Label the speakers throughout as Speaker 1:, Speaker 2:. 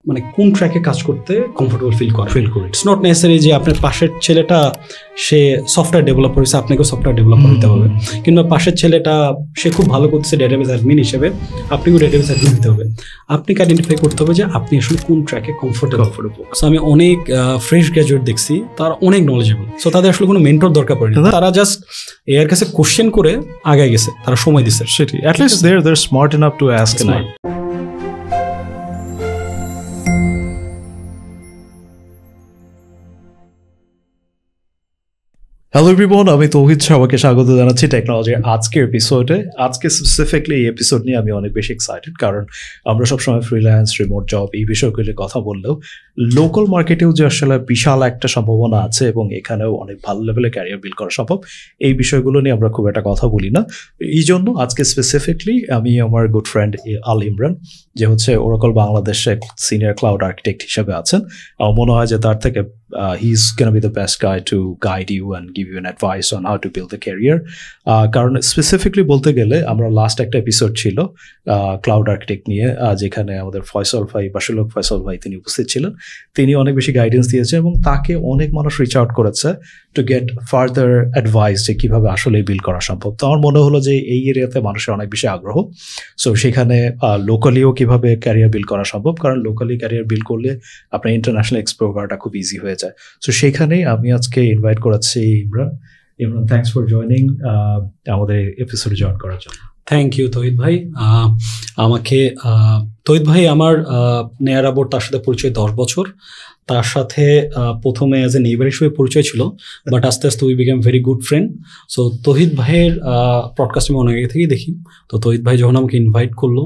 Speaker 1: মানে কোন ট্র্যাকে কাজ করতে কমফোর্টেবল ফিল করে। ইটস নট নেসেসারি যে আপনার পাশের ছেলেটা সে সফটওয়্যার ডেভেলপার হয়েছে, আপনাকেও সফটওয়্যার ডেভেলপার হতে হবে, কিংবা পাশের ছেলেটা সে খুব ভালো করতেছে ডেটাবেস অ্যাডমিন হিসেবে, আপনাকেও ডেটাবেস অ্যাডমিন হতে হবে। আপনাকে আইডেন্টিফাই করতে হবে যে আপনি আসলে কোন ট্র্যাকে কমফোর্টেবল। সো আমি অনেক ফ্রেশ গ্র্যাজুয়েট দেখছি, তারা অনেক নলেজেবল। সো তাদের আসলে কোনো মেন্টর দরকার পড়েনি, তারা জাস্ট এর কাছে কোশ্চেন করে আগায় গেছে, তারা সময় দিচ্ছে।
Speaker 2: সেটাই, at least they're smart enough to ask. Hello everyone, আমি তৌহিদ, সবাইকে স্বাগত জানাচ্ছি টেকনোলজির আজকের এপিসোডে। আজকে স্পেসিফিকলি এই এপিসোড নিয়ে আমি অনেক বেশি এক্সাইটেড, কারণ আমরা সবসময় ফ্রিল্যান্স, রিমোট জব এই বিষয়গুলো কথা বললেও লোকাল মার্কেটেও যে আসলে বিশাল একটা সম্ভাবনা আছে এবং এখানেও অনেক ভালো লেভেলে ক্যারিয়ার বিল্ড করা সম্ভব, এই বিষয়গুলো নিয়ে আমরা খুব একটা কথা বলি না। এই জন্য আজকে স্পেসিফিকলি আমি আমার গুড ফ্রেন্ড আল ইমরান, যে হচ্ছে ওরাকল বাংলাদেশে সিনিয়র ক্লাউড আর্কিটেক্ট হিসেবে আছেন, আমার মনে হয় যে তার থেকে he's going to be the best guy to guide you and give you an advice on how to build a career. কারণ স্পেসিফিকলি বলতে গেলে আমরা লাস্ট একটা এপিসোড ছিল ক্লাউড আর্কিটেক্ট নিয়ে, যেখানে আমাদের ফয়সল ভাই, বাসুলক ফয়সল ভাই, তিনি উপস্থিত ছিলেন। তিনি অনেক বেশি গাইডেন্স দিয়েছেন এবং তাকে অনেক মানুষ রিচ আউট করেছে টু গেট ফার্দার অ্যাডভাইস যে কীভাবে আসলে বিল্ড করা সম্ভব। তো আমার মনে হলো যে এই এরিয়াতে মানুষের অনেক বেশি আগ্রহ, সো সেখানে লোকালিও কীভাবে ক্যারিয়ার বিল্ড করা সম্ভব, কারণ লোকালি ক্যারিয়ার বিল্ড করলে আপনার ইন্টারন্যাশনাল এক্সপ্লোর করাটা খুব ইজি হয়ে যায়। সো সেখানেই আমি আজকে ইনভাইট করাচ্ছি ইমরান। থ্যাংকস ফর জয়নিং, আমাদের এপিসোডে জয়েন করার জন্য।
Speaker 1: থ্যাংক ইউ তৌহিদ ভাই। আমাকে তৌহিদ ভাই আমার নেয়ার অ্যাবাউট তার সাথে পরিচয় 10 বছর। তার সাথে প্রথমে অ্যাজ এ নেইবার হিসেবে পরিচয় ছিল, বাট আস্তে আস্তে we became very good friend. So Touhid ভাইয়ের পডকাস্ট আমি অনেক আগে থেকেই দেখি। তো তৌহিদ ভাই যখন আমাকে ইনভাইট করলো,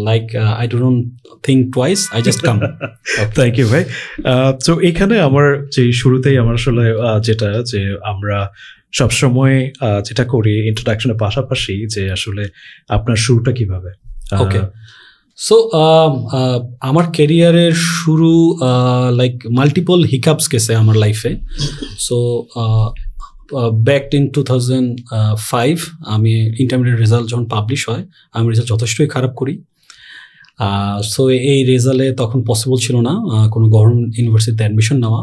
Speaker 1: like I don't think twice, I just come.
Speaker 2: Thank you ভাই। তো এখানে আমার যে শুরুতেই আমার আসলে যেটা যে আমরা সবসময় যেটা করি ইন্ট্রোডাকশনের পাশাপাশি, যে আসলে আপনার শুরুটা কিভাবে?
Speaker 1: ওকে, সো আমার ক্যারিয়ারের শুরু লাইক মাল্টিপল হিকআপস গেছে আমার লাইফে। সো ব্যাক ইন 2005 আমি ইন্টারমিডিয়েট রেজাল্ট যখন পাবলিশ হয়, আমি রেজাল্ট যথেষ্টই খারাপ করি। সো এই রেজাল্টে তখন পসিবল ছিল না কোনো গভর্নমেন্ট ইউনিভার্সিটিতে অ্যাডমিশন নেওয়া।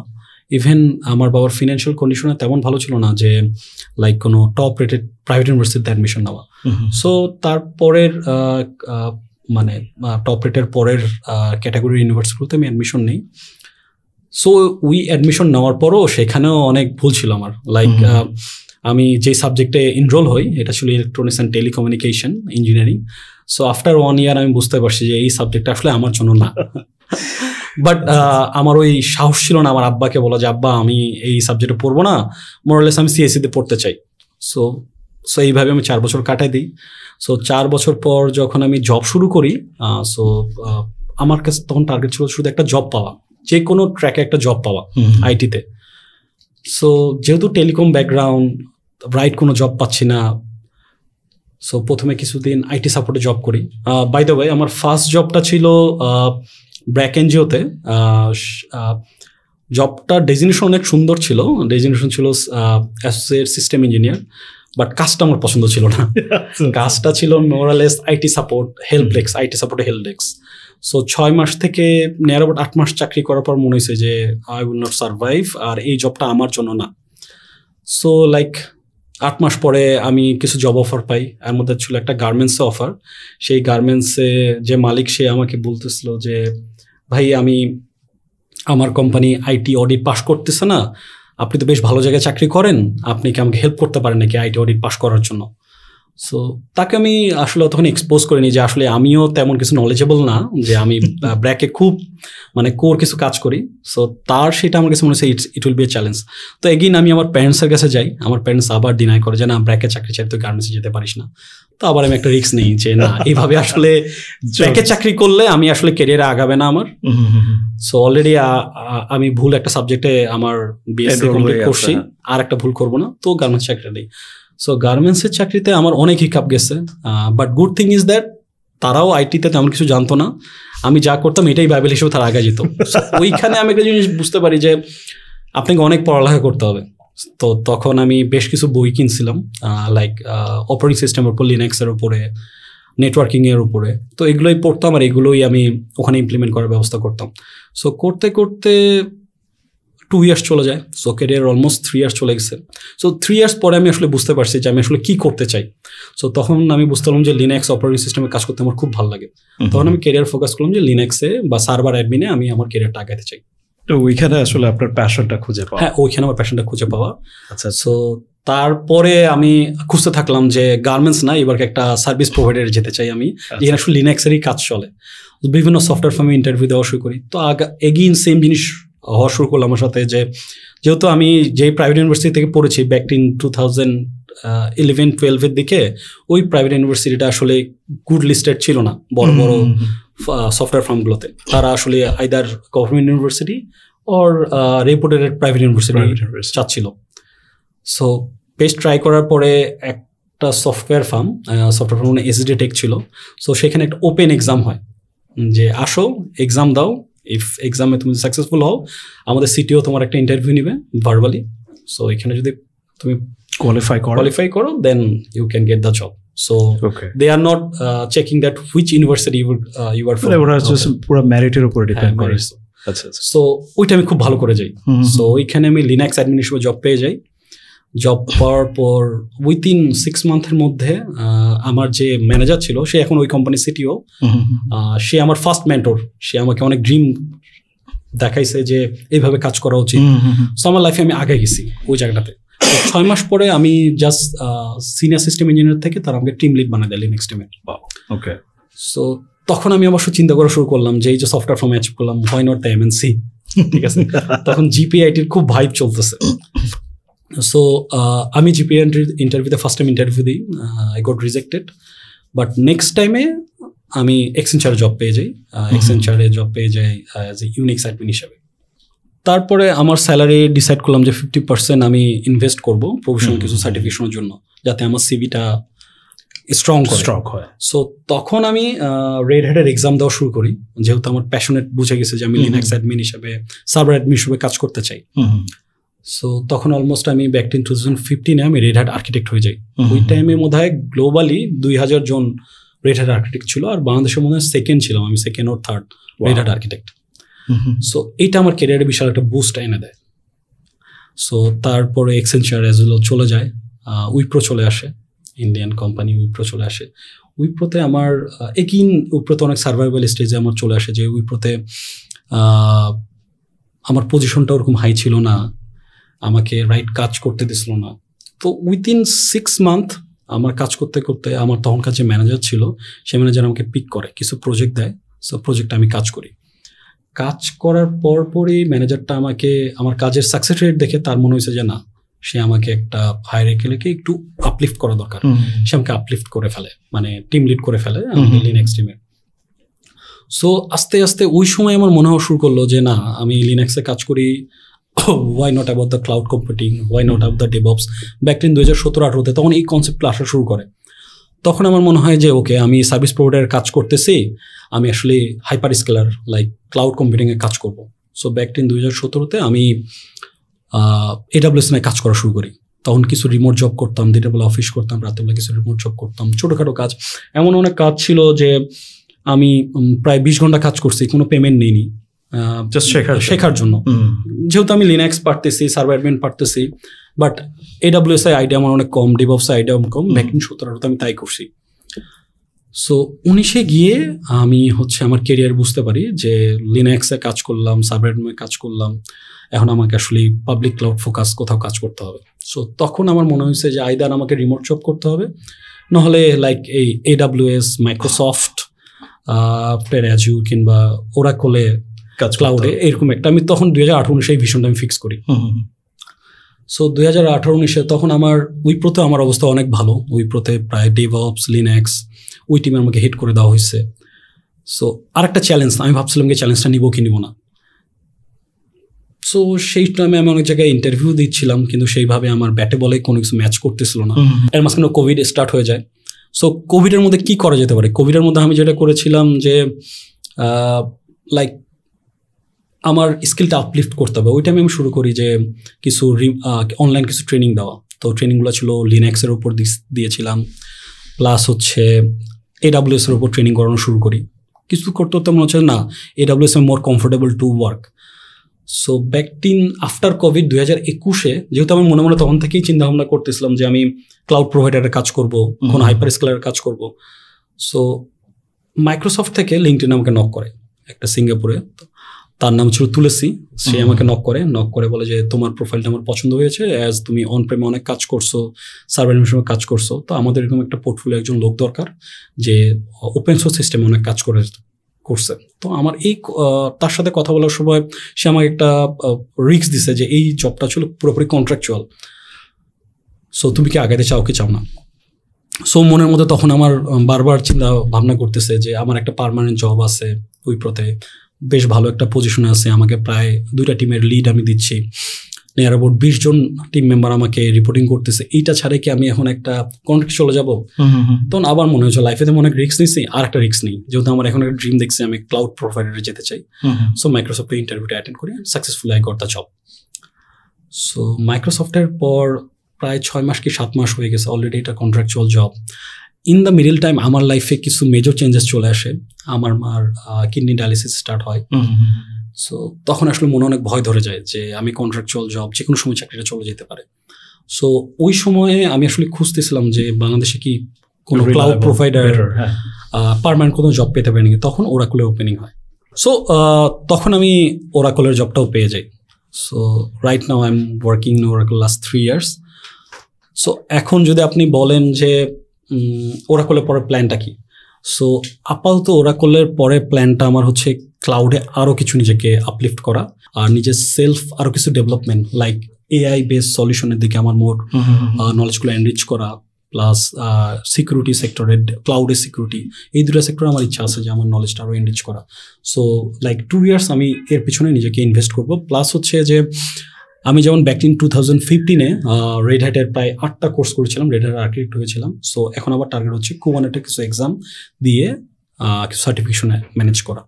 Speaker 1: ইভেন আমার বাবার ফিনান্সিয়াল কন্ডিশনে তেমন ভালো ছিল না যে লাইক কোনো টপ রেটেড প্রাইভেট ইউনিভার্সিটিতে অ্যাডমিশন নেওয়া। সো তারপরের মানে টপ রেটের পরের ক্যাটাগরির ইউনিভার্সিটিতে আমি অ্যাডমিশন নিই। সো উই অ্যাডমিশন নেওয়ার পরও সেখানেও অনেক ভুল ছিল আমার। লাইক আমি যে সাবজেক্টে এনরোল হই এটা ছিল electronics and telecommunication engineering. So after 1 ইয়ার আমি বুঝতে পারছি যে এই সাবজেক্টটা আসলে আমার জন্য না। বাট আমার ওই সাহস ছিল না আমার আব্বাকে বলা যে আব্বা আমি এই সাবজেক্টে পড়বো না, মোরলেস আমি সিএসসিতে পড়তে চাই। সো এইভাবে আমি 4 বছর কাটাই দিই। সো 4 বছর পর যখন আমি জব শুরু করি, সো আমার কাছে তখন টার্গেট ছিল শুধু একটা জব পাওয়া, যে কোনো ট্র্যাকে একটা জব পাওয়া আইটিতে। সো যেহেতু টেলিকম ব্যাকগ্রাউন্ড, রাইট কোনো জব পাচ্ছি না, সো প্রথমে কিছুদিন আইটি সাপোর্টে জব করি। বাই দ্য ওয়ে আমার ফার্স্ট জবটা ছিল ব্র্যাক এনজিওতে। জবটা ডেজিগনেশন অনেক সুন্দর ছিল, ডেজিগনেশন ছিল অ্যাসোসিয়েট সিস্টেম ইঞ্জিনিয়ার, বাট কাজটা আমার পছন্দ ছিল না। কাজটা ছিল Morales IT support, help desk, IT সাপোর্টে হেল্প ডেস্ক। সো 6 মাস থেকে নিয়ার অ্যাবাউট 8 মাস চাকরি করার পর মনে হয়েছে যে আই উইল নট সার্ভাইভ, আর এই জবটা আমার জন্য না। সো লাইক 8 মাস পরে আমি কিছু জব অফার পাই, এর মধ্যে ছিল একটা গার্মেন্টসে অফার। সেই গার্মেন্টসে যে মালিক সে আমাকে বলতেছিল যে ভাই আমি আমার কোম্পানি আইটি অডিট পাস করতেছে না, আপনি তো বেশ ভালো জায়গায় চাকরি করেন, আপনি কি আমাকে হেল্প করতে পারেন নাকি আইটি অডিট পাস করার জন্য? সো তাকে আমি আসলে তখন এক্সপোজ করিনি যে আসলে আমিও তেমন কিছু নলেজেবল না, যে আমি ব্র্যাকে খুব মানে কোর কিছু কাজ করি। সো তার সেটা আমার কাছে মনে হচ্ছে it will be A challenge. তো এগেইন আমি আমার প্যারেন্টসের কাছে যাই, আমার প্যারেন্টস আবার ডিনাই করে যে না ব্র্যাকে চাকরি চাই, তুই গার্মেন্টসে যেতে পারিস না। তো আবার আমি একটা রিস্ক নেই যে না এইভাবে আসলে ব্র্যাকে চাকরি করলে আমি আসলে ক্যারিয়ারে আগাবে না আমার। সো অলরেডি আমি ভুল একটা সাবজেক্টে আমার বিএসসি কমপ্লিট করছি, আর একটা ভুল করবো না, তো গার্মেন্টস চাকরি নেই। সো গার্মেন্টসের চাকরিতে আমার অনেক হিকআপ গেছে, but good thing is that তারাও আইটিতে তেমন কিছু জানতো না, আমি যা করতাম এটাই বাইবেল হিসেবে তারা আগে যেত। ওইখানে আমি একটা জিনিস বুঝতে পারি যে আপনাকে অনেক পড়ালেখা করতে হবে। তো তখন আমি বেশ কিছু বই কিনছিলাম, লাইক অপারেটিং সিস্টেমের উপর, লিনাক্সের উপরে, নেটওয়ার্কিংয়ের উপরে। তো এগুলোই পড়তাম আর এগুলোই আমি ওখানে ইমপ্লিমেন্ট করার ব্যবস্থা করতাম। সো করতে করতে 2 years চলে যায়। সো ক্যারিয়ার অলমোস্ট 3 years চলে গেছে। সো 3 years পরে আমি আসলে বুঝতে পারছি যে আমি আসলে কী করতে চাই। সো তখন আমি বুঝতে পারলাম যে লিনাক্স অপারেটিং সিস্টেমে কাজ করতে আমার খুব ভালো লাগে। তখন আমি ক্যারিয়ার ফোকাস করলাম যে লিনাক্সে বা সার্ভার অ্যাডমিনে আমি আমার ক্যারিয়ারটা আগাতে চাই।
Speaker 2: তো ওইখানে আসলে আপনার প্যাশনটা খুঁজে পাওয়া।
Speaker 1: হ্যাঁ, ওইখানে আমার প্যাশনটা খুঁজে পাওয়া।
Speaker 2: আচ্ছা।
Speaker 1: সো তারপরে আমি খুঁজতে থাকলাম যে গার্মেন্টস না, এবার একটা সার্ভিস প্রোভাইডারে যেতে চাই আমি, যেখানে আসলে লিনাক্সেরই কাজ চলে। বিভিন্ন সফটওয়্যার ফার্মে ইন্টারভিউ দেওয়া শুরু করি। তো এগেইন সেম জিনিস হওয়া শুরু করলাম আমার সাথে, যে যেহেতু আমি যে প্রাইভেট ইউনিভার্সিটি থেকে পড়েছি ব্যাক ইন 2011-12 দিকে, ওই প্রাইভেট ইউনিভার্সিটিটা আসলে গুড লিস্টেড ছিল না বড় বড় সফটওয়্যার ফার্মগুলোতে। তারা আসলে either government university or রেপুটেড private university চাচ্ছিল। সো বেশ ট্রাই করার পরে একটা সফটওয়্যার ফার্ম মানে এসডি টেক ছিল। সো সেখানে একটা ওপেন এক্সাম হয়, যে আসো এক্সাম দাও, ইফ এক্সামে তুমি সাকসেসফুল হও আমাদের সিটিও তোমার একটা ইন্টারভিউ নিবে ভার্বালি। সো এখানে যদি তুমি কোয়ালিফাই করো then you can get the job. So they are not checking that which university you are from.
Speaker 2: ওরা জাস্ট পুরো মেরিটের উপর ডিপেন্ড করে। আচ্ছা।
Speaker 1: সো ওইটা আমি খুব ভালো করে যাই। সো ওইখানে আমি লিনাক্স অ্যাডমিন হিসেবে জব পেয়ে যাই। জব পাওয়ার পর উইথিন 6 মান্থের মধ্যে আমার যে ম্যানেজার ছিল, সে এখন ওই কোম্পানির সিটিও, সে আমার ফার্স্ট মেন্টর। সে আমাকে অনেক ড্রিম দেখাইছে যে এইভাবে কাজ করা উচিত। সো আমার লাইফে আমি আগে গেছি ওই জায়গাটাতে। 6 মাস পরে আমি জাস্ট সিনিয়র সিস্টেম ইঞ্জিনিয়ার থেকে তারা আমাকে টিম লিড বানায় দেয় লিনাক্স টিমের।
Speaker 2: ওকে।
Speaker 1: সো তখন আমি অবশ্য চিন্তা করা শুরু করলাম যে এই যে সফটওয়্যার ফার্ম অ্যাচিভ করলাম, হোয়াই নট দ্য এমএনসি। ঠিক আছে, তখন জিপিআইটির খুব ভাইব চলতেছে। সো আমি জিপিআই ইন্টারভিউতে ফার্স্ট টাইম ইন্টারভিউ দিই, I got rejected. But next টাইমে আমি এক্সেঞ্চারে জব পেয়ে যাই। এক্সেঞ্চারে জব পেয়ে যাই অ্যাজ এ ইউনিক্স অ্যাডমিন হিসাবে। তারপরে আমার স্যালারি ডিসাইড করলাম যে 50% আমি ইনভেস্ট করব প্রফেশনাল কিছু সার্টিফিকেশনের জন্য, যাতে আমার সিভিটা স্ট্রং হয়। সো তখন আমি রেড হ্যাটের এক্সাম দেওয়া শুরু করি, যেহেতু আমার প্যাশনেট বুঝে গেছে যে আমি লিনাক্স অ্যাডমিন হিসেবে, সার্ভার অ্যাডমিন হিসেবে কাজ করতে চাই। সো তখন অলমোস্ট আমি ব্যাক ইন 2015-এ আমি রেড হ্যাট আর্কিটেক্ট হয়ে যাই। ওই টাইমের মধ্যে গ্লোবালি 2000 জন রেড হ্যাট আর্কিটেক্ট ছিল, আর বাংলাদেশের মধ্যে সেকেন্ড ছিলাম আমি, second or third red hat architect. So এইটা আমার ক্যারিয়ারে বিশাল একটা বুস্ট এনে দেয়। সো তারপরে এক্সেঞ্চার অ্যাজ ওয়েল চলে যায়, উইপ্রো চলে আসে, ইন্ডিয়ান কোম্পানি উইপ্রো চলে আসে। উইপ্রোতে আমার উইপ্রোতে অনেক সার্ভাইভাল স্টেজে আমার চলে আসে, যে উইপ্রোতে আমার পজিশনটা ওরকম হাই ছিল না, আমাকে রাইট কাজ করতে দিছিল না। তো উইথিন 6 মান্থ আমার কাজ করতে করতে আমার তখনকার যে ম্যানেজার ছিল, সে ম্যানেজার আমাকে পিক করে, কিছু প্রজেক্ট দেয়। সো প্রজেক্টে আমি কাজ করি। কাজ করার পরপরই ম্যানেজারটা আমাকে আমার কাজের সাকসেস রেট দেখে তার মনে হয়েছে যে না, সে আমাকে একটা হায়ার একেলেকে একটু আপলিফট করা দরকার। সে আমাকে আপলিফট করে ফেলে, মানে টিম লিড করে ফেলে আমাদের লিনাক্স টিমে। সো আস্তে আস্তে ওই সময় আমার মনে হওয়া শুরু করলো যে না, আমি লিনাক্সে কাজ করি, why not about the cloud computing, why not about the DevOps. Back in 2017-18-তে তখন এই কনসেপ্টটা আসা শুরু করে। তখন আমার মনে হয় যে ওকে, আমি সার্ভিস প্রোভাইডারের কাজ করতেছি, আমি আসলে হাইপার স্কেলার লাইক ক্লাউড কম্পিউটিংয়ে কাজ করব। সো ব্যাক ইন 2017-তে আমি AWS নিয়ে কাজ করা শুরু করি। তখন কিছু রিমোট জব করতাম, দিনের বেলা অফিস করতাম, রাতের বেলা কিছু রিমোট জব করতাম, ছোটোখাটো কাজ। এমন অনেক কাজ ছিল যে আমি প্রায় 20 ঘন্টা কাজ করছি, কোনো পেমেন্ট নেইনি, জাস্ট শেখার জন্য। যেহেতু আমি লিনাক্স পারতেছি, সার্ভার অ্যাডমিন পারতেছি, বাট AWS আইডিয়া আমার অনেক কম, ডেভঅপস আইডিয়া কম। ব্যাক ইন 17-18-তে আমি তাই করছি। সো 19-এ গিয়ে আমি আমার কেরিয়ার বুঝতে পারি যে লিনাক্সে কাজ করলাম, সার্ভার অ্যাডমিনে কাজ করলাম, এখন আমাকে আসলে পাবলিক ক্লাউড ফোকাস কোথাও কাজ করতে হবে। সো তখন আমার মনে হয়েছে যে আইদার আমাকে রিমোট জব করতে হবে, নাহলে লাইক এই AWS, মাইক্রোসফট, অ্যাজুর কিংবা ওরাকলে ক্লাউডে এরকম একটা। আমি তখন 2018-19 এই ভিশনটা আমি ফিক্স করি। সো 2018-19-এ তখন আমার উইপ্রোতে আমার অবস্থা অনেক ভালো। উইপ্রোতে প্রায় ডেভঅপস, লিনাক্স ওই টিমে আমাকে হিট করে দেওয়া হয়েছে। সো আরেকটা চ্যালেঞ্জ, আমি ভাবছিলাম যে চ্যালেঞ্জটা নিব কি নিব না। সো সেই টাইমে আমি অনেক জায়গায় ইন্টারভিউ দিচ্ছিলাম, কিন্তু সেইভাবে আমার ব্যাটে বলে কোনো কিছু ম্যাচ করতেছিল না। এর মাঝখানে কোভিড স্টার্ট হয়ে যায়। সো কোভিডের মধ্যে কি করা যেতে পারে? কোভিডের মধ্যে আমি যেটা করেছিলাম যে লাইক আমার স্কিলটা আপলিফট করতে হবে। ওই টাইমে আমি শুরু করি যে কিছু অনলাইন কিছু ট্রেনিং দেওয়া। তো ট্রেনিংগুলো ছিল লিনাক্সের উপর দিয়েছিলাম, প্লাস AWS এর উপর ট্রেনিং করানো শুরু করি। কিছু করতে করতে মনে হচ্ছে না AWS I'm more comfortable to work. So back in after Covid 2021-এ যেহেতু আমি মনে মনে তখন থেকেই চিন্তা ভাবনা করতেছিলাম যে আমি ক্লাউড প্রোভাইডারের কাজ করব, কোনো হাইপার স্কেলারের কাজ করব। সো মাইক্রোসফট থেকে লিঙ্কডইন আমাকে নক করে, একটা সিঙ্গাপুরে, তার নাম ছিল তুলসী। সে আমাকে নক করে বলে যে তোমার প্রোফাইলটা আমার পছন্দ হয়েছে, অ্যাজ তুমি অন প্রেমে অনেক কাজ করছো, সার্ভার এডমিনিস্ট্রেশনে কাজ করছো, তো আমাদের এরকম একটা পোর্টফোলিও একজন লোক দরকার যে ওপেন সোর্স সিস্টেমে অনেক কাজ করছে। তো আমার এই তার সাথে কথা বলার সময় সে আমাকে একটা রিস্ক দিছে যে এই জবটা ছিল পুরোপুরি কন্ট্রাকচুয়াল, সো তুমি কি আগাইতে চাও কি চাও না। সো মনের মধ্যে তখন আমার বারবার চিন্তা ভাবনা করতেছে যে আমার একটা পার্মানেন্ট জব আছে উইপ্রোতে, বেশ ভালো একটা পজিশনে আছে, আমাকে প্রায় 2টা টিমের লিড আমি দিচ্ছি, নিয়ার অ্যাবাউট 20 জন টিম মেম্বার আমাকে রিপোর্টিং করতেছে, এইটা ছাড়া কি আমি এখন একটা কন্ট্রাক্ট চলে যাবো। তখন আবার মনে হচ্ছে লাইফে তো অনেক রিস্ক নিচ্ছি, আর একটা রিস্ক নেই, যেহেতু আমার এখন একটা ড্রিম দেখছি আমি ক্লাউড প্রোভাইডারে যেতে চাই। সো মাইক্রোসফটে ইন্টারভিউটা অ্যাটেন্ড করি, successfully I got the job. So মাইক্রোসফটের পর প্রায় 6 মাস কি 7 মাস হয়ে গেছে, অলরেডি এটা contractual job. In the middle time আমার লাইফে কিছু মেজর চেঞ্জেস চলে আসে, আমার মার কিডনি ডায়ালিসিস স্টার্ট হয়। সো তখন আসলে মনে অনেক ভয় ধরে যায় যে আমি কন্ট্রাকচুয়াল জব, যে কোনো সময় চাকরিটা চলে যেতে পারে। সো ওই সময়ে আমি আসলে খুঁজতেছিলাম যে বাংলাদেশে কি কোনো ক্লাউড প্রোভাইডার পার্মানেন্ট কোনো জব পেতে পারি নাকি। তখন ওরাকলের ওপেনিং হয়। সো তখন আমি ওরাকলের জবটাও পেয়ে যাই। So right now I am working in Oracle last 3 years. So এখন যদি আপনি বলেন যে ওরাকলের পরের প্ল্যানটা কি, সো আপাতত ওরাকলের পরে প্ল্যানটা আমার হচ্ছে ক্লাউডে আরও কিছু নিজেকে আপলিফট করা, আর নিজের সেলফ আরও কিছু ডেভেলপমেন্ট লাইক AI বেসড সলিউশনের দিকে আমার মোর নলেজগুলো এনরিচ করা, প্লাস সিকিউরিটি সেক্টরে, ক্লাউডের সিকিউরিটি, এই 2টা সেক্টরে আমার ইচ্ছা আছে যে আমার নলেজটা আরও এনরিচ করা। সো লাইক 2 ইয়ার্স আমি এর পিছনে নিজেকে ইনভেস্ট করবো। প্লাস হচ্ছে যে আমি যেমন ব্যাক ইন 2015-এ রেড হ্যাটের প্রায় 8টা কোর্স করেছিলাম, রেড হ্যাট আর্কিটেক্ট হয়েছিলাম। সো এখন আবার টার্গেট হচ্ছে কুবানেটের কিছু এক্সাম দিয়ে কিছু সার্টিফিকেশন ম্যানেজ করা।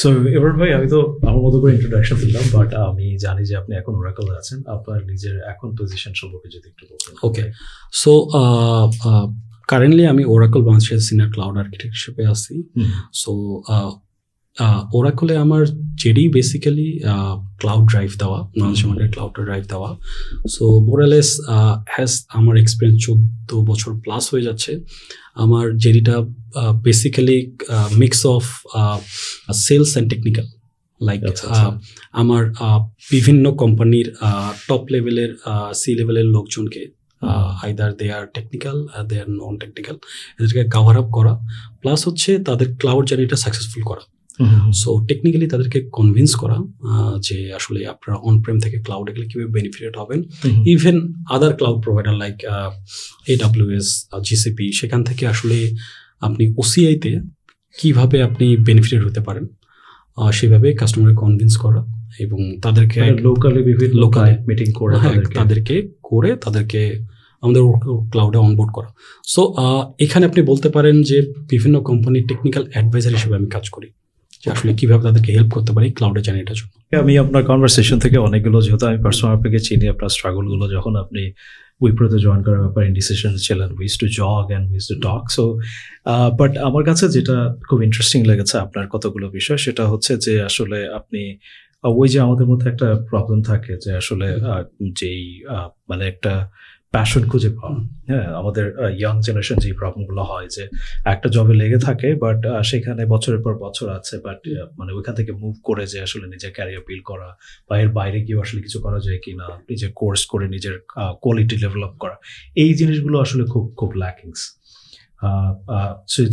Speaker 2: সো এবার ভাই আমি তো আমার মতো করে ইন্ট্রোডাকশন দিলাম, বাট আমি জানি যে আপনি এখন ওরাকলে আছেন, আপনার নিজের এখন পজিশন সম্পর্কে যদি একটু বলতেন।
Speaker 1: ওকে, সো কারেন্টলি আমি ওরাকল বাংলাদেশের সিনিয়র ক্লাউড আর্কিটেক্ট হিসেবে আছি। সো ওরাকলে আমার জেডি বেসিক্যালি ক্লাউড ড্রাইভ দেওয়া, বাংলাদেশের মার্কেটে ক্লাউড ড্রাইভ দেওয়া। সো মোরালেস হ্যাজ আমার এক্সপিরিয়েন্স 14 বছর প্লাস হয়ে যাচ্ছে। আমার জেডিটা basically mix of sales and technical, like আমার বিভিন্ন কোম্পানির টপ লেভেলের সি লেভেলের লোকজনকে আইদার দে আর টেকনিক্যাল আর দে আর নন টেকনিক্যাল, এদেরকে কভার আপ করা, প্লাস হচ্ছে তাদের ক্লাউড জার্নিটা সাকসেসফুল করা। সো টেকনিক্যালি তাদেরকে কনভিন্স করা যে আসলে আপনারা অন প্রেম থেকে ক্লাউডে গেলে কীভাবে বেনিফিটেড হবেন। Even other cloud provider like AWS, GCP, সেখান থেকে আসলে আপনি OCI-তে কীভাবে আপনি বেনিফিটেড হতে পারেন সেভাবে কাস্টমারকে কনভিন্স করা এবং তাদেরকে
Speaker 2: লোকালি মিটিং করে
Speaker 1: তাদেরকে আমাদের ক্লাউডে অনবোর্ড করা। সো এখানে আপনি বলতে পারেন যে বিভিন্ন কোম্পানির টেকনিক্যাল অ্যাডভাইজার হিসেবে আমি কাজ করি, যে আসলে কীভাবে তাদেরকে হেল্প করতে পারি ক্লাউডে জার্নিটার জন্য।
Speaker 2: আমি আপনার কনভারসেশন থেকে অনেকগুলো, যেহেতু আমি পার্সোনাল আপনাকে চিনি, আপনার স্ট্রাগলগুলো যখন আপনি উইপ্রোতে জয়েন করার ব্যাপারে ইনডিসিশন ছিলেন, we used to jug and we used to talk. So but আমার কাছে যেটা খুব ইন্টারেস্টিং লেগেছে আপনার কতগুলো বিষয়, সেটা হচ্ছে যে আসলে আপনি ওই যে আমাদের মধ্যে একটা প্রবলেম থাকে যে আসলে যেই মানে একটা প্যাশন খুঁজে পাওয়া, হ্যাঁ, আমাদের ইয়াং জেনারেশন যে প্রবলেমগুলো হয় যে একটা জবে লেগে থাকে, বাট সেখানে বছরের পর বছর আছে, বাট মানে ওইখান থেকে মুভ করে যে আসলে নিজের ক্যারিয়ার বিল্ড করা বা এর বাইরে গিয়ে আসলে কিছু করা যায় কি না, নিজের কোর্স করে নিজের কোয়ালিটি ডেভেলপ করা, এই জিনিসগুলো আসলে খুব খুব ল্যাকিংস।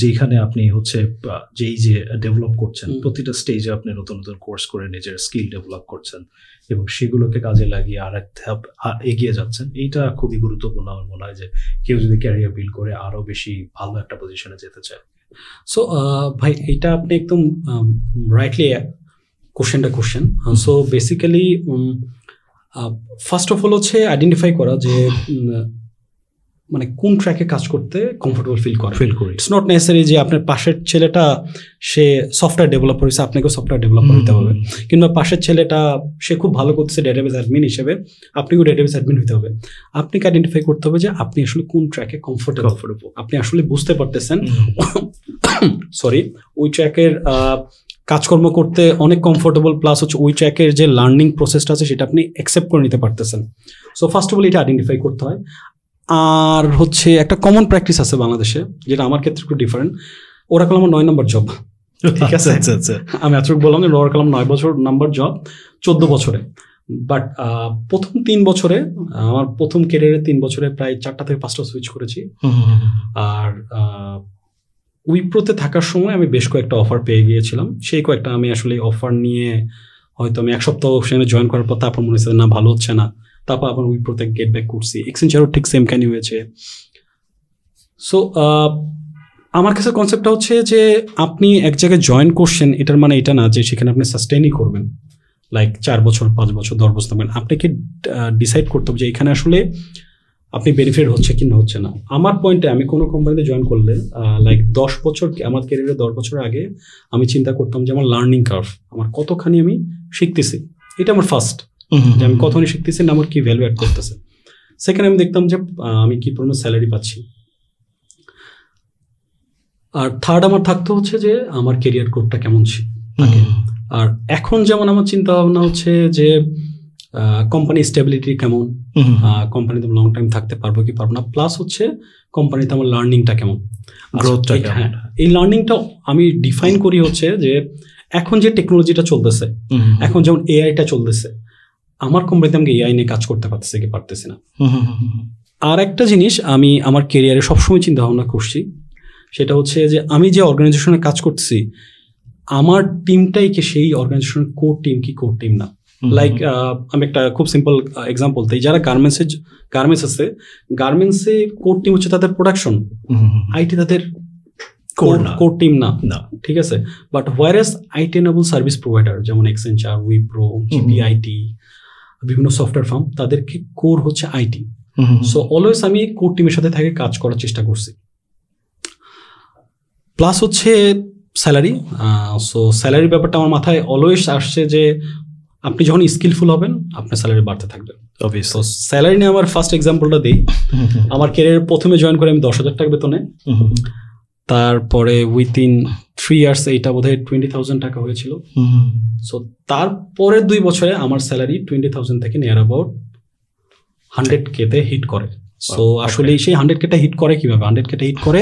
Speaker 2: যেখানে আপনি হচ্ছে যেই যে ডেভেলপ করছেন, প্রতিটা স্টেজে আপনি নতুন নতুন কোর্স করে নিজের স্কিল ডেভেলপ করছেন এবং সেগুলোকে কাজে লাগিয়ে আর এক ধাপ এগিয়ে যাচ্ছেন। এইটা খুবই গুরুত্বপূর্ণ আমার মনে হয়, যে কেউ যদি ক্যারিয়ার বিল্ড করে আরো বেশি ভালো একটা পজিশনে যেতে চায়।
Speaker 1: সো ভাই এটা আপনি একদম rightly question. So basically first of all হচ্ছে আইডেন্টিফাই করা যে মানে কোন ট্র্যাকে কাজ করতে কমফোর্টেবল ফিল
Speaker 2: করি।
Speaker 1: ইটস নট নেসেসারি যে আপনার পাশের ছেলেটা সে সফটওয়্যার ডেভেলপার হয়েছে, আপনাকেও সফটওয়্যার ডেভেলপার হতে হবে, কিংবা পাশের ছেলেটা সে খুব ভালো করতেছে ডেটাবেস অ্যাডমিন হিসেবে, আপনিও ডেটাবেস অ্যাডমিন হতে হবে। আপনাকে আইডেন্টিফাই করতে হবে যে আপনি আসলে কোন ট্র্যাকে কমফোর্টেবল, আপনি আসলে বুঝতে পারতেছেন সরি ওই ট্র্যাকের কাজকর্ম করতে অনেক কমফোর্টেবল, প্লাস হচ্ছে ওই ট্র্যাকের যে লার্নিং প্রসেসটা আছে সেটা আপনি অ্যাকসেপ্ট করে নিতে পারতেছেন। সো ফার্স্ট অফ অল এটা আইডেন্টিফাই করতে হয়। আর হচ্ছে একটা কমন প্র্যাকটিস আছে বাংলাদেশে, যেটা আমার ক্ষেত্রে একটু ডিফারেন্ট। ওরাকল আমার 9 নম্বর জব, ঠিক আছে, আমি এতটুকু বললাম যে ওরাকল 9 নম্বর জব 14 বছরে। বাট প্রথম 3 বছরে, আমার প্রথম ক্যারিয়ারে 3 বছরে প্রায় 4টা থেকে 5টা সুইচ করেছি। আর উইপ্রোতে থাকার সময় আমি বেশ কয়েকটা অফার পেয়ে গিয়েছিলাম। সেই কয়েকটা আমি আসলে অফার নিয়ে হয়তো আমি 1 সপ্তাহ সেখানে জয়েন করার পর তারপর মনে হচ্ছে না ভালো হচ্ছে না, তারপর আবার উইপ্রোতে গেট ব্যাক করছি। এক্সেঞ্চারও ঠিক সেম কাহিনী হয়েছে। সো আমার কাছে কনসেপ্টটা হচ্ছে যে আপনি এক জায়গায় জয়েন করছেন, এটার মানে এটা না যে সেখানে আপনি সাস্টেনই করবেন, লাইক 4 বছর 5 বছর 10 বছর থাকবেন। আপনাকে ডিসাইড করতে হবে যে এখানে আসলে আপনি বেনিফিট হচ্ছে কি না হচ্ছে না। আমার পয়েন্টে আমি কোনো কোম্পানিতে জয়েন করলে লাইক 10 বছর, আমার ক্যারিয়ারে 10 বছর আগে আমি চিন্তা করতাম যে আমার লার্নিং কার্ভ, আমার কতখানি আমি শিখতেছি, এটা আমার ফার্স্ট, যে আমি কতখানি শিখতেছি না আমার কি ভ্যালু অ্যাড করতেছে। সেখানে আমি দেখতাম যে আমি কি পরিমাণ স্যালারি পাচ্ছি। আর থার্ড আমার থাকতে হচ্ছে যে আমার ক্যারিয়ার গ্রোথটা কেমন থাকে। আর এখন যেমন আমার চিন্তা ভাবনা হচ্ছে যে কোম্পানি স্টেবিলিটি কেমন, কোম্পানিতে লং টাইম থাকতে পারবো কি পারবো না, প্লাস হচ্ছে কোম্পানিতে আমার লার্নিংটা কেমন, গ্রোথটা কেমন। হ্যাঁ, এই লার্নিংটা আমি ডিফাইন করি হচ্ছে যে এখন যে টেকনোলজিটা চলতেছে, এখন যেমন এআইটা চলতেছে, আমার কোম্পানিতে আমি এআই নিয়ে কাজ করতে পারতেছি কি পারতেছি না। আর একটা জিনিস আমি আমার ক্যারিয়ারে সবসময় চিন্তা ভাবনা করছি, সেটা হচ্ছে যে আমি যে অর্গানাইজেশনে কাজ করতেছি, আমার টিমটাই কি সেই অর্গানাইজেশনের কোর টিম কি কোর টিম না। লাইক আমি একটা খুব সিম্পল এক্সাম্পল দিই, যারা গার্মেন্টস আছে, গার্মেন্টসে কোর টিম হচ্ছে তাদের প্রোডাকশন, আইটি তাদের কোর টিম না, ঠিক আছে। But whereas IT enable service provider যেমন এক্সেঞ্চার, উইপ্রো, জিপিআইটি, বিভিন্ন সফটওয়্যার ফার্ম, তাদেরকে কোর হচ্ছে আইটি। সো অলওয়েজ আমি কোর টিমের সাথে থেকে কাজ করার চেষ্টা করছি। প্লাস হচ্ছে স্যালারি। সো স্যালারির ব্যাপারটা আমার মাথায় অলওয়েজ আসছে যে আপনি যখন স্কিলফুল হবেন আপনার স্যালারি বাড়তে থাকবে। তো স্যালারি নিয়ে আমার ফার্স্ট এক্সাম্পলটা দিই। আমার ক্যারিয়ার প্রথমে জয়েন করে আমি 10,000 টাকা বেতনে, তারপরে উইথিন 3 ইয়ার্স এইটা বোধহয় 20,000 টাকা হয়েছিল। সো তারপরের 2 বছরে আমার স্যালারি 20,000 থেকে নিয়ার অ্যাবাউট 100K তে হিট করে। সো আসলে সেই 100K টা হিট করে কিভাবে? 100K টা হিট করে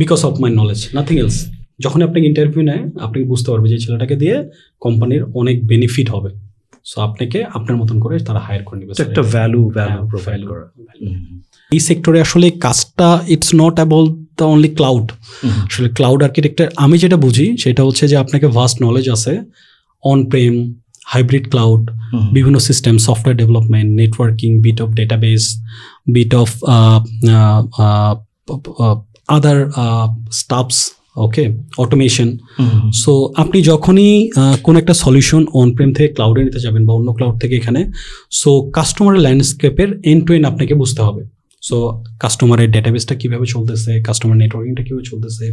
Speaker 1: because of my knowledge, nothing else. যখন আপনাকে ইন্টারভিউ নেয় আপনি বুঝতে পারবে যে ছেলেটাকে দিয়ে কোম্পানির অনেক বেনিফিট হবে। সো আপনাকে আপনার মতন করে তারা হায়ার করে নেবে,
Speaker 2: একটা ভ্যালু প্রোভাইড করা।
Speaker 1: এই সেক্টরে আসলে কাজটা it's not about the only cloud. আসলে ক্লাউড আর্কিটেক্টের আমি যেটা বুঝি সেটা হচ্ছে যে আপনাকে ভাস্ট নলেজ আছে অন প্রেম, হাইব্রিড ক্লাউড, বিভিন্ন system, software development, networking, bit of database, bit of other stuffs, okay, automation. So আপনি যখনই কোনো একটা সলিউশন অন প্রেম থেকে ক্লাউডে নিতে যাবেন বা অন্য ক্লাউড থেকে এখানে, সো কাস্টমারের ল্যান্ডস্কেপের এন্ড টু এন্ড আপনাকে বুঝতে হবে। সো কাস্টমারের ডেটাবেসটা কীভাবে চলতেছে, কাস্টমার নেটওয়ার্কিংটা কীভাবে চলতেছে,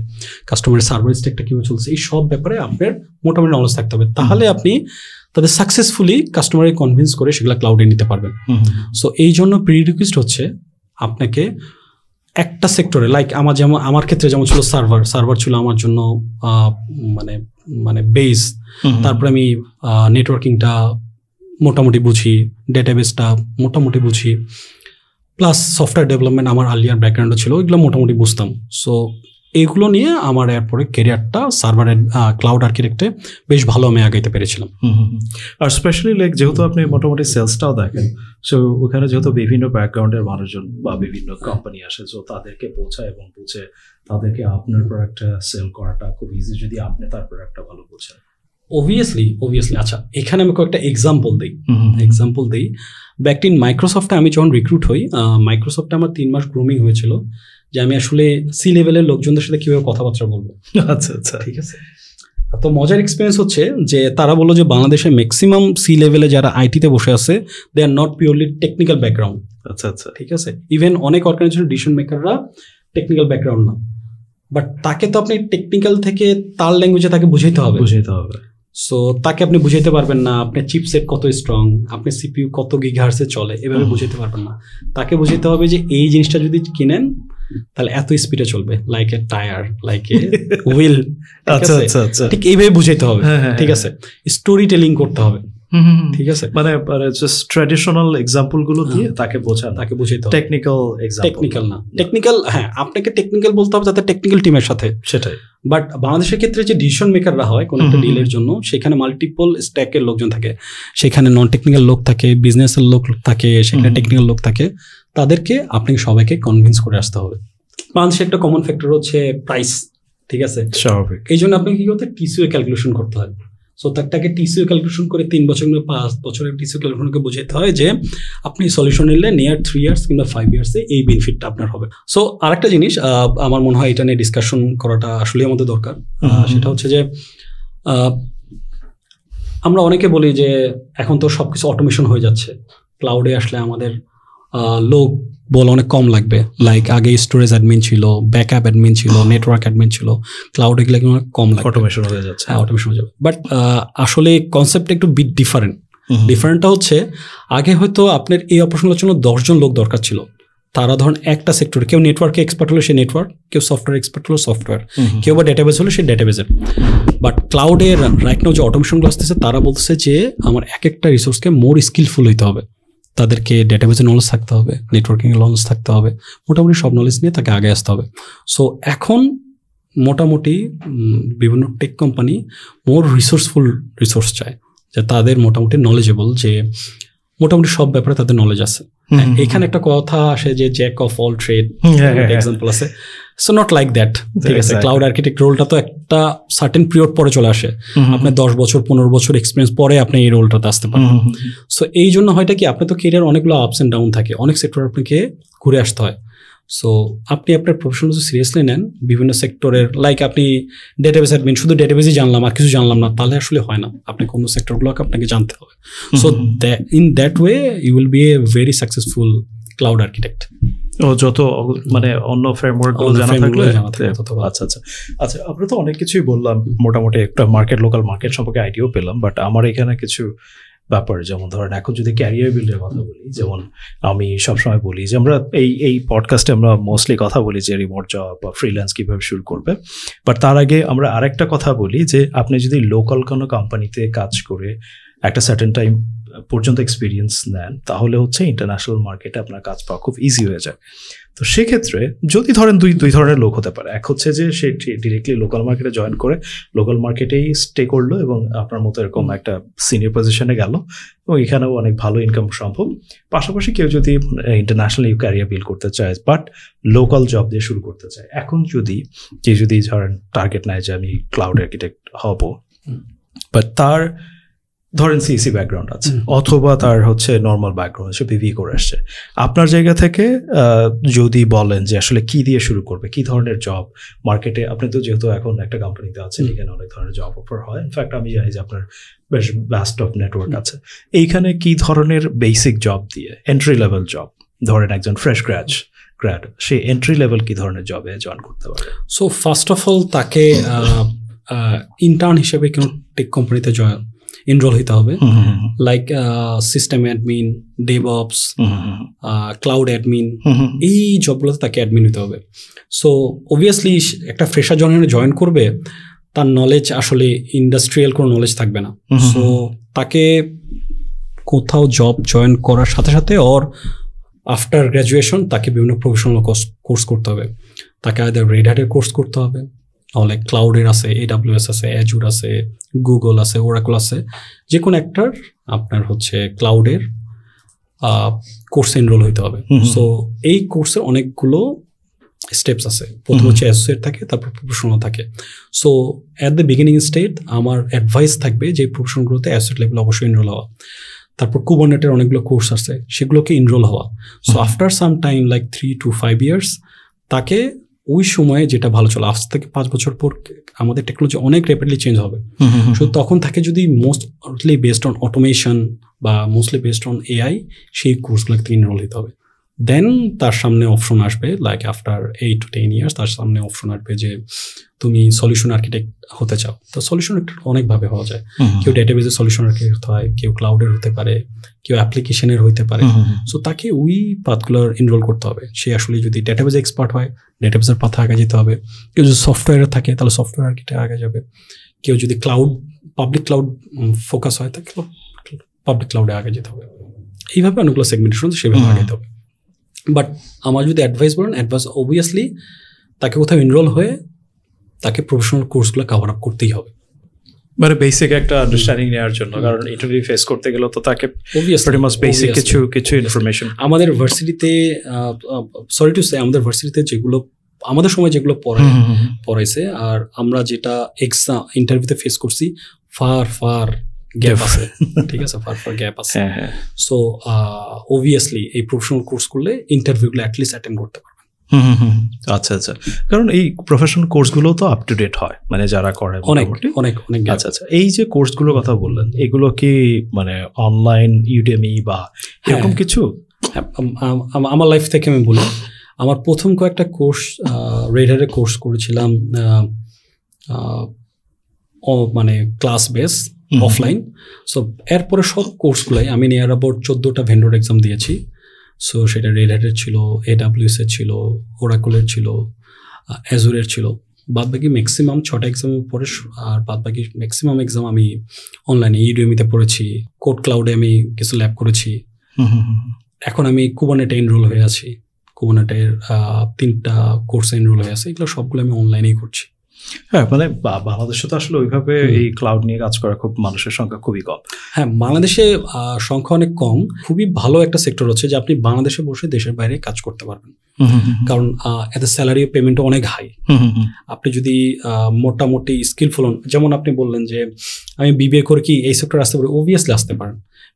Speaker 1: কাস্টমারের সার্ভিস স্টেকটা কীভাবে চলতেছে, এই সব ব্যাপারে আপনার মোটামুটি নলেজ থাকতে হবে। তাহলে আপনি তাদের সাকসেসফুলি কাস্টমারকে কনভিন্স করে সেগুলো ক্লাউডে নিতে পারবেন। সো এই জন্য প্রিরিকুইজিট হচ্ছে আপনাকে একটা সেক্টরে, লাইক আমার ক্ষেত্রে যেমন ছিল সার্ভার ছিল আমার জন্য মানে বেস। তারপরে আমি নেটওয়ার্কিংটা মোটামুটি বুঝি, ডেটাবেসটা মোটামুটি বুঝি, প্লাস সফটওয়্যার ডেভেলপমেন্ট আমার আর্লিয়ার ব্যাকগ্রাউন্ডও ছিল, এগুলো মোটামুটি বুঝতাম। সো এগুলো নিয়ে আমার এরপরে ক্যারিয়ারটা সার্ভারের ক্লাউড আর্কিটেক্টে বেশ ভালো আমি আগাইতে পেরেছিলাম।
Speaker 2: আর স্পেশালি লাইক যেহেতু আপনি মোটামুটি সেলসটাও দেখেন, সো ওখানে যেহেতু বিভিন্ন ব্যাকগ্রাউন্ডের মানুষজন বা বিভিন্ন কোম্পানি আসে, সো তাদেরকে বোঝায় এবং বুঝে তাদেরকে আপনার প্রোডাক্টটা সেল করাটা খুব ইজি যদি আপনি তার প্রোডাক্টটা ভালো বোঝেন।
Speaker 1: অবভিয়াসলি। আচ্ছা, এখানে আমি কয়েকটা এক্সাম্পল দিই। ব্যাক ইন মাইক্রোসফটে আমি যখন রিক্রুট হই, মাইক্রোসফটে আমার 3 মাস গ্রুমিং হয়েছিল যে আমি আসলে সি লেভেলের লোকজনদের সাথে কীভাবে কথাবার্তা বলবো।
Speaker 2: আচ্ছা, ঠিক আছে।
Speaker 1: তো মজার এক্সপিরিয়েন্স হচ্ছে যে তারা বললো যে বাংলাদেশে ম্যাক্সিমাম সি লেভেলে যারা আইটিতে বসে আছে they are not purely technical background.
Speaker 2: আচ্ছা আচ্ছা,
Speaker 1: ঠিক আছে, ইভেন অনেক অর্গানাইজেশন ডিসিশন মেকাররা টেকনিক্যাল ব্যাকগ্রাউন্ড না, বাট তাকে তো আপনি টেকনিক্যাল থেকে তার ল্যাঙ্গুয়েজে তাকে বুঝাইতে হবে। সো তাকে আপনি বুঝাইতে পারবেন না আপনার চিপসেট কত স্ট্রং, আপনার সিপিইউ কত গিগাহার্টজে চলে, এভাবে বুঝাইতে পারবেন না। তাকে বুঝাইতে হবে যে এই জিনিসটা যদি কিনেন তাহলে এত স্পিডে চলবে, like a tyre, like a wheel.
Speaker 2: আচ্ছা আচ্ছা আচ্ছা,
Speaker 1: ঠিক এইভাবে বুঝাইতে হবে। ঠিক আছে, স্টোরি টেলিং করতে হবে। ঠিক আছে,
Speaker 2: মানে জাস্ট ট্র্যাডিশনাল এক্সাম্পল গুলো দিয়ে তাকে বোঝানো,
Speaker 1: তাকে বুঝাইতে হবে। টেকনিক্যাল না, টেকনিক্যাল, হ্যাঁ আপনাকে টেকনিক্যাল বলতে হবে যাতে টেকনিক্যাল টিমের সাথে, সেটাই। বাট বাংলাদেশের ক্ষেত্রে যে ডিসিশন মেকাররা হয় কোনো একটা ডিলের জন্য, সেখানে মাল্টিপল স্ট্যাকের লোকজন থাকে, সেখানে নন টেকনিক্যাল লোক থাকে, বিজনেসের লোক থাকে, সেখানে টেকনিক্যাল লোক থাকে, তাদেরকে আপনাকে সবাইকে কনভিন্স করে আসতে হবে। বাংলাদেশের একটা কমন ফ্যাক্টর হচ্ছে প্রাইস। ঠিক আছে, স্বাভাবিক। এই জন্য আপনাকে কি করতে টিসিও ক্যালকুলেশন করতে হয়। সো তাকে টিসিও ক্যালকুলেশন করে 3 বছর কিংবা 5 বছরের টিসিও ক্যালকুলেশনকে বোঝাতে হয় যে আপনি সলিউশন নিলে নিয়ার 3 ইয়ার্স কিংবা 5 ইয়ার্সে এই বেনিফিটটা আপনার হবে। সো আরেকটা জিনিস আমার মনে হয় এটা নিয়ে ডিসকাশন করাটা আসলে আমাদের দরকার, সেটা হচ্ছে যে আমরা অনেকে বলি যে এখন তো সবকিছু অটোমেশন হয়ে যাচ্ছে, ক্লাউডে আসলে আমাদের লোক বল অনেক কম লাগবে। লাইক আগে স্টোরেজ অ্যাডমিন ছিল, ব্যাকআপ অ্যাডমিন ছিল, নেটওয়ার্ক অ্যাডমিন ছিল, ক্লাউডে গেলে অনেক কম লাগবে, অটোমেশন হয়ে যাচ্ছে। হ্যাঁ, অটোমেশন হয়ে যাবে। বাট আসলে কনসেপ্টটা একটু বিট ডিফারেন্ট। ডিফারেন্টটা হচ্ছে আগে হয়তো আপনার এই অপারেশনের জন্য 10 জন লোক দরকার ছিল। তারা ধরেন একটা সেক্টরে, কেউ নেটওয়ার্কে এক্সপার্ট হলো সে নেটওয়ার্ক, কেউ সফটওয়্যার এক্সপার্ট হলো সফটওয়্যার, কেউ বা ডেটাবেস হলো সে ডেটাবেসের। বাট ক্লাউডের রাইট নাও যে অটোমেশনগুলো আসতেছে তারা বলতেছে যে আমার এক একটা রিসোর্সকে মোর স্কিলফুল হইতে হবে। তাদেরকে ডেটাবেসের নলেজ থাকতে হবে, নেটওয়ার্কিংয়ের নলেজ থাকতে হবে, মোটামুটি সব নলেজ নিয়ে তাকে আগে আসতে হবে। সো এখন মোটামুটি বিভিন্ন টেক কোম্পানি মোর রিসোর্সফুল রিসোর্স চায়, যে তাদের মোটামুটি নলেজেবল, যে মোটামুটি সব ব্যাপারে তাদের নলেজ আছে। এখানে একটা কথা আসে যে jack of all trade example আছে। So not like that. ঠিক আছে, ক্লাউড আর্কিটেক্ট রোলটা তো একটা সার্টেন পিরিয়ড পরে চলে আসে। আপনার 10 বছর 15 বছর এক্সপিরিয়েন্স পরে আপনি এই রোলটাতে আসতে পারেন। সো এই জন্য হয়টা কি আপনি তো কেরিয়ার অনেকগুলো আপস এন্ড ডাউন থাকে, অনেক সেক্টর আপনাকে ঘুরে আসতে হয়। সো আপনি আপনার প্রফেশন যদি সিরিয়াসলি নেন বিভিন্ন সেক্টরের, লাইক আপনি ডেটাবেস অ্যাডমিন, শুধু ডেটাবেসই জানলাম আর কিছু জানলাম না, তাহলে আসলে হয় না। আপনি কোনো সেক্টরগুলোকে আপনাকে জানতে হবে। So in that way you will be a very successful cloud architect.
Speaker 2: ও যত মানে অন্য ফ্রেমওয়ার্ক গুলো জানা থাকলে। আচ্ছা আচ্ছা আচ্ছা, আমরা তো অনেক কিছুই বললাম, মোটামুটি একটা মার্কেট, লোকাল মার্কেট সম্পর্কে আইডিয়াও পেলাম। বাট আমার এখানে কিছু ব্যাপার, যেমন ধরেন এখন যদি ক্যারিয়ার বিল্ডের কথা বলি, যেমন আমি সবসময় বলি যে আমরা এই পডকাস্টে আমরা মোস্টলি কথা বলি যে রিমোট জব বা ফ্রিল্যান্স কীভাবে শুরু করবে। বাট তার আগে আমরা আরেকটা কথা বলি যে আপনি যদি লোকাল কোনো কোম্পানিতে কাজ করে একটা সার্টেন টাইম পর্যন্ত এক্সপিরিয়েন্স নেন, তাহলে হচ্ছে ইন্টারন্যাশনাল মার্কেটে আপনার কাজ পাওয়া খুব ইজি হয়ে যায়। তো সেক্ষেত্রে যদি ধরেন দুই ধরনের লোক হতে পারে। এক হচ্ছে যে সে ডিরেক্টলি লোকাল মার্কেটে জয়েন করে লোকাল মার্কেটেই স্টে করলো এবং আপনার মতো এরকম একটা সিনিয়র পজিশনে গেল এবং এখানেও অনেক ভালো ইনকাম সম্ভব। পাশাপাশি কেউ যদি ইন্টারন্যাশনালি ক্যারিয়ার বিল্ড করতে চায় বাট লোকাল জব দিয়ে শুরু করতে চায়। এখন কেউ যদি ধরেন টার্গেট নেয় যে আমি ক্লাউড আর্কিটেক্ট হব, বাট তার ধরেন সিএসি ব্যাকগ্রাউন্ড আছে অথবা তার হচ্ছে নর্মাল ব্যাকগ্রাউন্ড, সে বিবি করে আসছে, আপনার জায়গা থেকে যদি বলেন যে আসলে কি দিয়ে শুরু করবে, কি ধরনের জব মার্কেটে, আপনি তো যেহেতু এখন একটা কোম্পানিতে আছেন, এখানে অনেক ধরনের জব অফার হয়। ইনফ্যাক্ট আমি জানি যে আপনার বেশ ব্যাস্ট অফ নেটওয়ার্ক আছে। এইখানে কি ধরনের বেসিক জব দিয়ে, এন্ট্রি লেভেল জব, ধরেন একজন ফ্রেশ গ্র্যাড সে এন্ট্রি লেভেল কি ধরনের জবে জয়েন করতে পারে?
Speaker 1: সো ফার্স্ট অফ অল তাকে ইন্টার্ন হিসেবে কোনো টেক কোম্পানিতে এনরোল হইতে হবে, like system admin, DevOps, cloud admin, এই জবগুলোতে তাকে অ্যাডমিন হইতে হবে। সো অবভিয়াসলি একটা ফ্রেশার জয়েন করবে, তার নলেজ আসলে ইন্ডাস্ট্রিয়াল কোনো নলেজ থাকবে না। সো তাকে কোথাও জব জয়েন করার সাথে সাথে ওর আফটার গ্র্যাজুয়েশন তাকে বিভিন্ন প্রফেশনাল কোর্স করতে হবে। তাকে আইদার রেড হ্যাটের কোর্স করতে হবে, নাহলে ক্লাউডের আছে, AWS আছে, অ্যাজুর আছে, গুগল আছে, ওরাকল আছে, যে কোনো একটার আপনার হচ্ছে ক্লাউডের কোর্সে এনরোল হইতে হবে। সো এই কোর্সে অনেকগুলো স্টেপস আছে। প্রথম হচ্ছে অ্যাসোসিয়েট থাকে, তারপর প্রফেশনাল থাকে। So at the beginning state আমার অ্যাডভাইস থাকবে যে প্রফেশনগুলোতে অ্যাসোসিয়েট লেভেলে অবশ্যই এনরোল হওয়া। তারপর কুবারনেটের অনেকগুলো কোর্স আছে, সেগুলোকে এনরোল হওয়া। So after some time like 3 to 5 years তাকে ওই সময়ে যেটা ভালো চলে, আজ থেকে 5 বছর পর আমাদের টেকনোলজি অনেক র্যাপিডলি চেঞ্জ হবে। সো তখন থাকে যদি মোস্টলি বেসড অন অটোমেশন বা মোস্টলি বেসড অন এআই, সেই কোর্সগুলোকে এনরোল হতে হবে। দেন তার সামনে অপশন আসবে, লাইক আফটার 8 to 10 years তার সামনে অপশন আসবে যে তুমি সলিউশন আর্কিটেক্ট হতে চাও। তো সলিউশন আর্কিটেক্ট অনেকভাবে হওয়া যায়। কেউ ডেটাবেজের সলিউশন আর্কিটেক্ট হয়, কেউ ক্লাউডের হতে পারে, কেউ অ্যাপ্লিকেশনের হইতে পারে। সো তাকে ওই পাথগুলোর এনরোল করতে হবে। সে আসলে যদি ডেটাবেজ এক্সপার্ট হয়, ডেটাবেজের পাথে আগে যেতে হবে। কেউ যদি সফটওয়্যারে থাকে তাহলে সফটওয়্যার আর্কিটেক্ট আগে যাবে। কেউ যদি পাবলিক ক্লাউড ফোকাস হয় তাকে পাবলিক ক্লাউডে আগে যেতে হবে। এইভাবে অনেকগুলো সেগমেন্টেশন সেভাবে আগে যেতে হবে। বাট আমার যদি অ্যাডভাইস বলেন, অ্যাডভাইস অবভিয়াসলি তাকে কোথাও এনরোল হয়ে তাকে প্রফেশনাল কোর্সগুলো কভার আপ করতেই হবে,
Speaker 2: মানে বেসিক একটা আন্ডারস্ট্যান্ডিং নেওয়ার জন্য। কারণ ইন্টারভিউ ফেস করতে গেলে তো তাকে বেসিক কিছু ইনফরমেশন। আমাদের
Speaker 1: ভার্সিটিতে সরি টু সে, আমাদের ভার্সিটিতে যেগুলো আমাদের সময় যেগুলো পড়াইছে আর আমরা যেটা এক্সাম ইন্টারভিউতে ফেস করছি, ফার গ্যাপ আছে। ঠিক আছে, ফার গ্যাপ আছে। সো অবভিয়াসলি এই প্রফেশনাল কোর্স করলে ইন্টারভিউগুলো অ্যাটলিস্ট অ্যাটেন্ড করতে পারবে।
Speaker 2: আচ্ছা, কারণ এই প্রফেশনাল কোর্সগুলো তো আপ টু ডেট হয়, মানে যারা করে
Speaker 1: অনেক।
Speaker 2: আচ্ছা, এই যে কোর্সগুলোর কথা বললেন, এগুলো কি মানে অনলাইন, ইউডেমি বা এরকম কিছু?
Speaker 1: আমার লাইফ থেকে আমি বলি, আমার প্রথম কয়েকটা কোর্স রেড হ্যাটের কোর্স করেছিলাম, মানে ক্লাস বেস অফলাইন। সো এরপরে সব কোর্সগুলাই আমি নিয়ার অ্যাবাউট 14টা ভেন্ডর এক্সাম দিয়েছি। সো সেটা রেড হ্যাটের ছিল, AWS এর ছিল, ওরাকলের ছিল, অ্যাজুরের ছিল। বাদবাকি ম্যাক্সিমাম 6টা এক্সামের পরে আর বাদবাকি ম্যাক্সিমাম এক্সাম আমি অনলাইনে ইউডেমিতে পড়েছি। কোড ক্লাউডে আমি কিছু ল্যাব করেছি। এখন আমি কুবারনেটে এনরোল হয়ে আছি, কুবারনেটের 3টা কোর্সে এনরোল হয়ে আছে। এগুলো সবগুলো আমি অনলাইনেই করছি।
Speaker 2: হ্যাঁ, মানে বাংলাদেশে তো আসলে ওইভাবে এই ক্লাউড নিয়ে কাজ করা খুব মানুষের সংখ্যা খুবই কম।
Speaker 1: হ্যাঁ, বাংলাদেশে সংখ্যা অনেক কম। খুবই ভালো একটা সেক্টর হচ্ছে যে আপনি বাংলাদেশে বসে দেশের বাইরে কাজ করতে পারবেন, কারণ এতে স্যালারি পেমেন্টও অনেক হাই। আপনি যদি মোটামুটি স্কিলফুল হন, যেমন আপনি বললেন যে আমি বিবিএ করে কি এই সেক্টরে আসতে পারি, অবভিয়াসলি আসতে পারেন।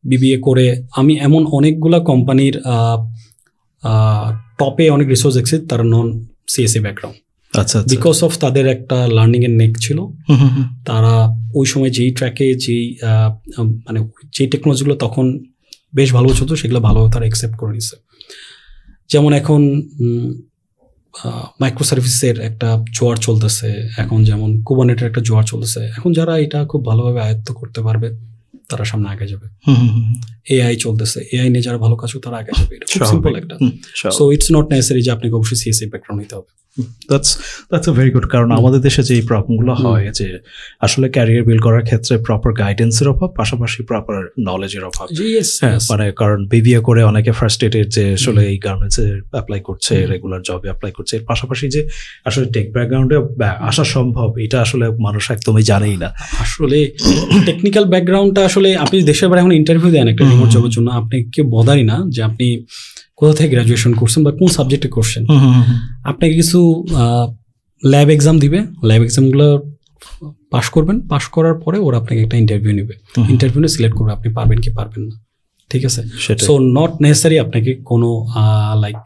Speaker 1: বিবিএ করে আমি এমন অনেকগুলা কোম্পানির টপে অনেক রিসোর্স দেখছি তারা নন সিএসএ ব্যাকগ্রাউন্ড।
Speaker 2: আচ্ছা,
Speaker 1: বিকজ অফ তাদের একটা লার্নিং এর নেক ছিল। তারা ওই সময় যেই ট্র্যাকে মানে যেই টেকনোলজিগুলো তখন বেশ ভালো চলতো সেগুলো ভালোভাবে তারা অ্যাকসেপ্ট করে নিচ্ছে। যেমন এখন মাইক্রো সার্ভিসের একটা জোয়ার চলতেছে, এখন যেমন কুবারনেটের একটা জোয়ার চলতেছে। এখন যারা এটা খুব ভালোভাবে আয়ত্ত করতে পারবে তারা সামনে আগে যাবে। এআই চলতেছে, এআই নিয়ে যারা ভালো কাজ করে তারা আগে যাবে। এটা খুব সিম্পল একটা। সো ইটস নট নেসেসারি যে আপনাকে অবশ্যই সিএসএ ব্যাকগ্রাউন্ড নিতে হবে।
Speaker 2: That's very good. কারণ আমাদের দেশে যে প্রবলেমগুলো হয় যে আসলে ক্যারিয়ার বিল্ড করার ক্ষেত্রে প্রপার গাইডেন্সের অভাব, পাশাপাশি প্রপার নলেজের অভাব। মানে কারণ বিবিএ করে অনেকে ফ্রাস্ট্রেটেড যে আসলে এই গার্মেন্টসে অ্যাপ্লাই করছে, রেগুলার জবে অ্যাপ্লাই করছে, এর পাশাপাশি যে আসলে টেক ব্যাকগ্রাউন্ডে আসা সম্ভব এটা আসলে মানুষ একদমই জানেই না।
Speaker 1: আসলে টেকনিক্যাল ব্যাকগ্রাউন্ডটা আসলে আপনি দেশের বাইরে এখন ইন্টারভিউ দেন একটা রিমোট জবের জন্য, আপনি কেউ বদারই না যে আপনি কোথা থেকে গ্রাজুয়েশন করছেন বা কোন সাবজেক্টে করছেন। আপনাকে কিছু ল্যাব এক্সাম দিবে, ল্যাব এক্সামগুলো পাস করবেন, পাস করার পরে ওরা আপনাকে একটা ইন্টারভিউ নেবে, ইন্টারভিউ নিয়ে সিলেক্ট করবে আপনি পারবেন কি পারবেন না। ঠিক আছে, সো নট নেসেসারি আপনাকে কোনো লাইক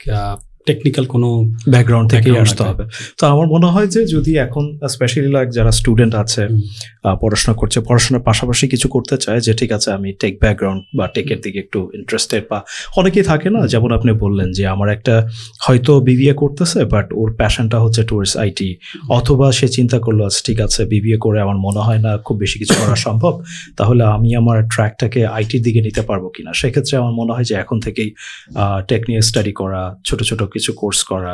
Speaker 1: টেকনিক্যাল কোনো
Speaker 2: ব্যাকগ্রাউন্ড থেকেই আসতে হবে। তো আমার মনে হয় যে যদি এখন স্পেশালি লাইক যারা স্টুডেন্ট আছে, পড়াশোনা করছে, পড়াশোনার পাশাপাশি কিছু করতে চায়, যে ঠিক আছে আমি টেক ব্যাকগ্রাউন্ড বা টেকের দিকে একটু ইন্টারেস্টেড, বা অনেকেই থাকে না, যেমন আপনি বললেন যে আমার একটা হয়তো বিবিএ করতেছে বাট ওর প্যাশনটা হচ্ছে টুয়ার্ডস আইটি, অথবা সে চিন্তা করলো ঠিক আছে বিবিএ করে আমার মনে হয় না খুব বেশি কিছু করা সম্ভব, তাহলে আমি আমার ট্র্যাকটাকে আইটির দিকে নিতে পারবো কিনা। সেক্ষেত্রে আমার মনে হয় যে এখন থেকেই টেক নিয়ে স্টাডি করা, ছোট ছোট কিছু কোর্স করা,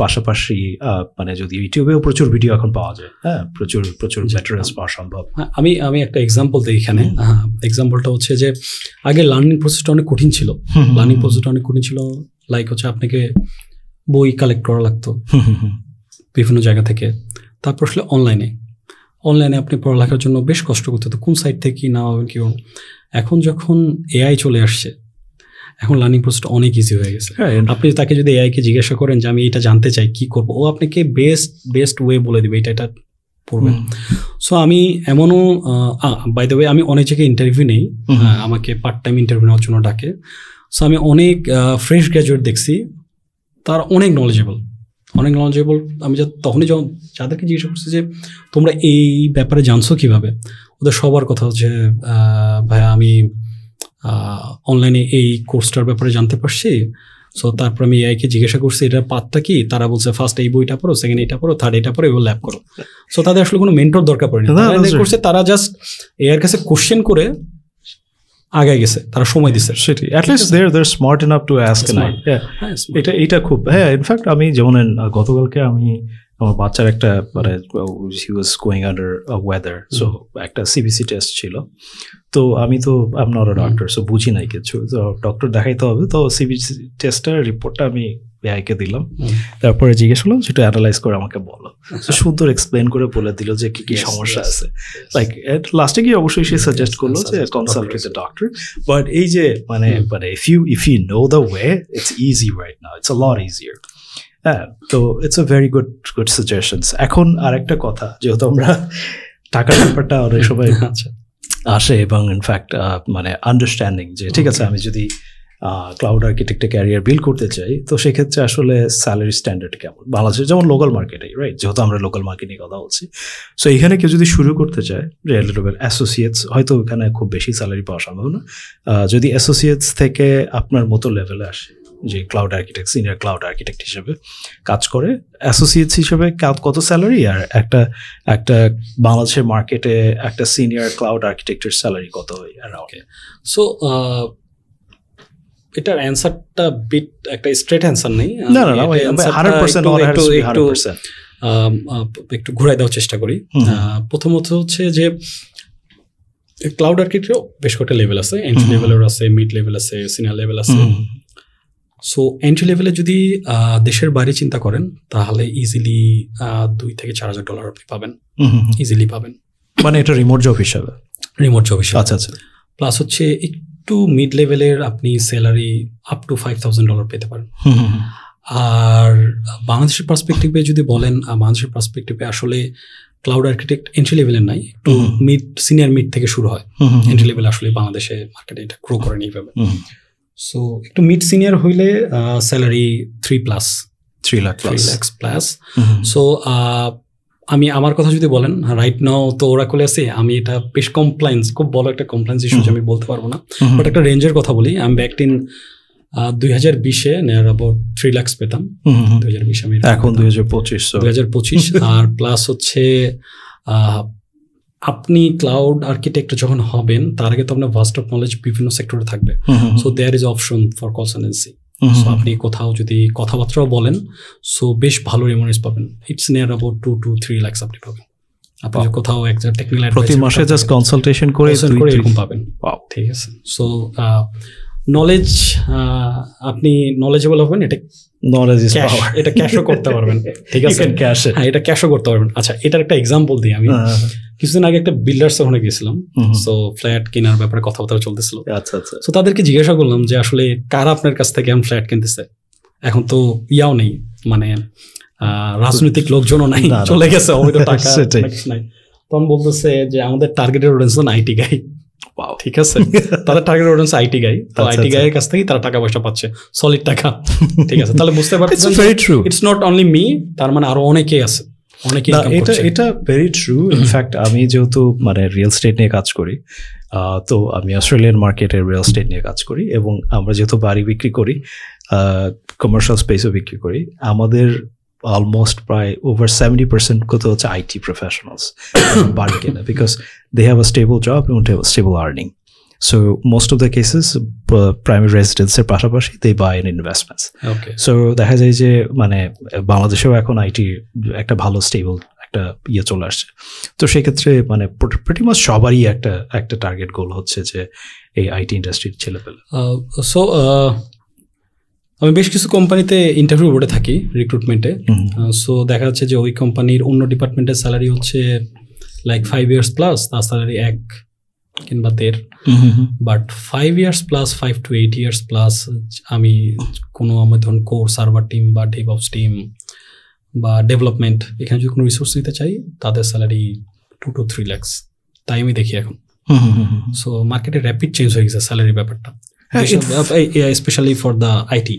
Speaker 2: পাশাপাশি মানে যদি ইউটিউবেও প্রচুর ভিডিও এখন পাওয়া যায়, হ্যাঁ প্রচুর ম্যাটেরিয়ালস পাওয়া সম্ভব।
Speaker 1: আমি একটা এক্সাম্পল দিই এখানে। এক্সাম্পলটা হচ্ছে যে আগে লার্নিং প্রসেসটা অনেক কঠিন ছিল। লাইক হচ্ছে আপনাকে বই কালেক্ট করা লাগতো বিভিন্ন জায়গা থেকে, তারপর আসলে অনলাইনে আপনি পড়ালেখার জন্য বেশ কষ্ট করতে হতো, কোন সাইট থেকে কি না হবেন কি। এখন যখন এআই চলে আসছে, এখন লার্নিং প্রসেসটা অনেক ইজি হয়ে গেছে। আপনি তাকে যদি এআইকে জিজ্ঞাসা করেন যে আমি এটা জানতে চাই কি করবো, ও আপনাকে বেস্ট ওয়ে বলে দিবে এটা পড়বেন। সো আমি এমনও বাই দ্য ওয়ে আমি অনেক জায়গায় ইন্টারভিউ নেই, আমাকে পার্ট টাইম ইন্টারভিউ নেওয়ার জন্য ডাকে। সো আমি অনেক ফ্রেশ গ্র্যাজুয়েট দেখছি, তারা অনেক অনেক নলেজেবল। আমি তখনই যখন যাদেরকে জিজ্ঞাসা করছি যে তোমরা এই ব্যাপারে জানছো কিভাবে, ওদের সবার কথা হচ্ছে ভাইয়া আমি অনলাইনে এই কোর্সটার ব্যাপারে জানতে পারছি, সো তারপর আমি এআইকে জিজ্ঞাসা করছি এটার পাথটা কি, তারা বলছে ফার্স্ট এই বইটা পড়ো, সেকেন্ড এটা পড়ো, থার্ড এটা পড়ো, এবার ল্যাব করো। সো তাদের আসলে কোনো মেন্টর দরকার পড়েনি, করছে তারা জাস্ট এআইয়ের কাছে কোশ্চেন করে আগায় গেছে, তারা সময় দিচ্ছে।
Speaker 2: সেটি at least they're smart enough to ask an এটা খুব ইনফ্যাক্ট আমি যেমন গতকালকে আমি আমার বাচ্চার একটা মানে he was going under a weather, so একটা CBC টেস্ট ছিল, তো আমি তো I'm not a doctor, so বুঝি নাই কিছু, তো ডক্টর দেখাইতে হবে, তো CBC টেস্টের রিপোর্টটা আমি এআইকে দিলাম, তারপরে জিজ্ঞেস করলাম সেটা অ্যানালাইজ করে আমাকে বলো, সুন্দর এক্সপ্লেন করে বলে দিল যে কি কি সমস্যা আছে। লাইক লাস্টে গিয়ে অবশ্যই সে সাজেস্ট করলো যে consult with the doctor, but এই যে মানে if you know the way, it's easy right now, it's a lot easier. হ্যাঁ, তো it's a very good suggestions. এখন আরেকটা কথা, যেহেতু আমরা টাকার ব্যাপারটা অনেক সময় আসে এবং ইনফ্যাক্ট মানে আন্ডারস্ট্যান্ডিং যে ঠিক আছে আমি যদি ক্লাউড আর্কিটেক্টে ক্যারিয়ার বিল্ড করতে চাই, তো সেক্ষেত্রে আসলে স্যালারি স্ট্যান্ডার্ড কেমন বাংলাদেশে, যেমন লোকাল মার্কেটে, রাইট, যেহেতু আমরা লোকাল মার্কেট নিয়ে কথা বলছি, সো এখানে কেউ যদি শুরু করতে চায় অ্যাসোসিয়েটস, হয়তো এখানে খুব বেশি স্যালারি পাওয়া সম্ভব না, যদি অ্যাসোসিয়েটস থেকে আপনার মতো লেভেলে আসে যে cloud architect, senior cloud architect হিসেবে কাজ করে, অ্যাসোসিয়েটস হিসেবে কত স্যালারি, আর একটা বাংলাদেশের মার্কেটে একটা সিনিয়র ক্লাউড আর্কিটেক্টের স্যালারি কত হয়?
Speaker 1: ওকে, সো এটার অ্যান্সারটা বিট একটা স্ট্রেট অ্যান্সার নেই,
Speaker 2: না 100%
Speaker 1: একটু ঘুরাই দেওয়ার চেষ্টা করি। প্রথমত হচ্ছে যে ক্লাউড আর্কিটেক্টেরও বেশ কয়েকটা লেভেল আছে, এন্ট্রি লেভেলের আছে, মিড লেভেল আছে, সিনিয়র লেভেল আছে। সো এন্ট্রি লেভেলে যদি দেশের বাইরে চিন্তা করেন তাহলে ইজিলি $2,000 থেকে $4,000 আপনি পাবেন, ইজিলি পাবেন,
Speaker 2: মানে এটা রিমোট জব হিসাবে।
Speaker 1: আচ্ছা আচ্ছা। প্লাস হচ্ছে একটু মিড লেভেলের আপনি স্যালারি আপ টু $5,000 পেতে পারেন। আর বাংলাদেশের পার্সপেক্টিভে যদি বলেন, বাংলাদেশের পার্সপেক্টিভে আসলে ক্লাউড আর্কিটেক্ট এন্ট্রি লেভেলের নাই, একটু মিড সিনিয়র মিড থেকে শুরু হয়। এন্ট্রি লেভেল আসলে বাংলাদেশে মার্কেটে এটা গ্রো করেনি এইভাবে। সো একটু মিড সিনিয়র হইলে স্যালারি 3 লাখ প্লাস। সো আমি আমার কথা যদি বলেন রাইট নাও তো ওরাকলে আছে, আমি এটা বেশ কমপ্লায়েন্স, খুব বড় একটা কমপ্লায়েন্স ইস্যু আমি বলতে পারবো না, বাট একটা রেঞ্জের কথা বলি। আমি ব্যাকড ইন 2020-এ নিয়ার অ্যাবাউট 3 লাখ পেতাম। 2020 আমি,
Speaker 2: এখন 2025
Speaker 1: আর প্লাস হচ্ছে আপনি ক্লাউড আর্কিটেক্ট যখন হবেন তার আগে তো আপনার ভাস্ট অফ নলেজ বিভিন্ন সেক্টরে থাকবে। So there is option for consultancy. So আপনি কোথাও যদি কথাবার্তাও বলেন, সো বেশ ভালো রেমুনারেশন পাবেন। It's near about 2 to 3 lakh আপনি পাবেন। আপনি কোথাও একটা টেকনিক্যাল
Speaker 2: প্রতি মাসে জাস্ট কনসালটেশন করে
Speaker 1: এরকম পাবেন। ঠিক আছে। সো নলেজ, আপনি নলেজেবল হবেন, এটা
Speaker 2: নলেজ ইজ পাওয়ার,
Speaker 1: এটা ক্যাশও করতে পারবেন। ঠিক আছে, হ্যাঁ এটা ক্যাশও করতে পারবেন। আচ্ছা, এটার একটা এক্সাম্পল দিই আমি। কিছুদিন আগে একটা বিল্ডার্স ওখানে গেছিলাম, সো ফ্ল্যাট কেনার ব্যাপারে কথাবার্তা চলতেছিল।
Speaker 2: আচ্ছা আচ্ছা।
Speaker 1: সো তাদেরকে জিজ্ঞাসা করলাম যে আসলে কারা আপনার কাছ থেকে আমি ফ্ল্যাট কিনতেছে। এখন তো ইয়াও নেই, মানে রাজনৈতিক লোকজনও নাই, চলে গেছে, অবৈধ টাকা নাই। তখন বলতেছে যে আমাদের টার্গেটেড অডিয়েন্স হলো আইটি গাই। ঠিক আছে, তাদের টার্গেট অডিয়েন্স আইটি গাই, তো আইটি গাইয়ের কাছ থেকেই তারা টাকা পয়সা পাচ্ছে, সলিড টাকা। ঠিক আছে, তাহলে বুঝতে পারছেন ইটস নট অনলি মি, তার মানে আরো অনেকেই আছে, অনেকেই।
Speaker 2: এটা ভেরি ট্রু। ইনফ্যাক্ট আমি যেহেতু মানে রিয়েল এস্টেট নিয়ে কাজ করি, তো আমি অস্ট্রেলিয়ান মার্কেটে রিয়েল এস্টেট নিয়ে কাজ করি, এবং আমরা যেহেতু বাড়ি বিক্রি করি, কমার্শিয়াল স্পেসও বিক্রি করি, আমাদের অলমোস্ট প্রায় ওভার 70% কোথাও হচ্ছে আইটি প্রফেশনালস বাড়ি কেনা, because they have a stable job এবং stable earning. So most of the cases primary রেসিডেন্সের পাশাপাশি they buy an investments. So দেখা যায় যে মানে বাংলাদেশেও এখন আইটি একটা ভালো স্টেবল একটা ইয়ে চলে আসছে। তো সেক্ষেত্রে মানে প্রিটি মাচ সবারই একটা টার্গেট গোল হচ্ছে যে এই আইটি ইন্ডাস্ট্রির ছেলেপেলে।
Speaker 1: সো আমি বেশ কিছু কোম্পানিতে ইন্টারভিউ বোর্ডে থাকি রিক্রুটমেন্টে। সো দেখা যাচ্ছে যে ওই কোম্পানির অন্য ডিপার্টমেন্টের স্যালারি হচ্ছে লাইক 5 years প্লাস, তার স্যালারি 1 কিংবা 1.5। But 5 years plus, 5 to 8 years plus আমি কোনো আমার ধরুন কোর সার্ভার টিম বা ডেভঅপস টিম বা ডেভেলপমেন্ট, এখানে যদি কোনো রিসোর্স নিতে চাই তাদের স্যালারি 2 to 3 lakhs, তাই আমি দেখি এখন। সো মার্কেটে র্যাপিড চেঞ্জ হয়ে গেছে স্যালারি ব্যাপারটা, স্পেশালি ফর দ্য আইটি।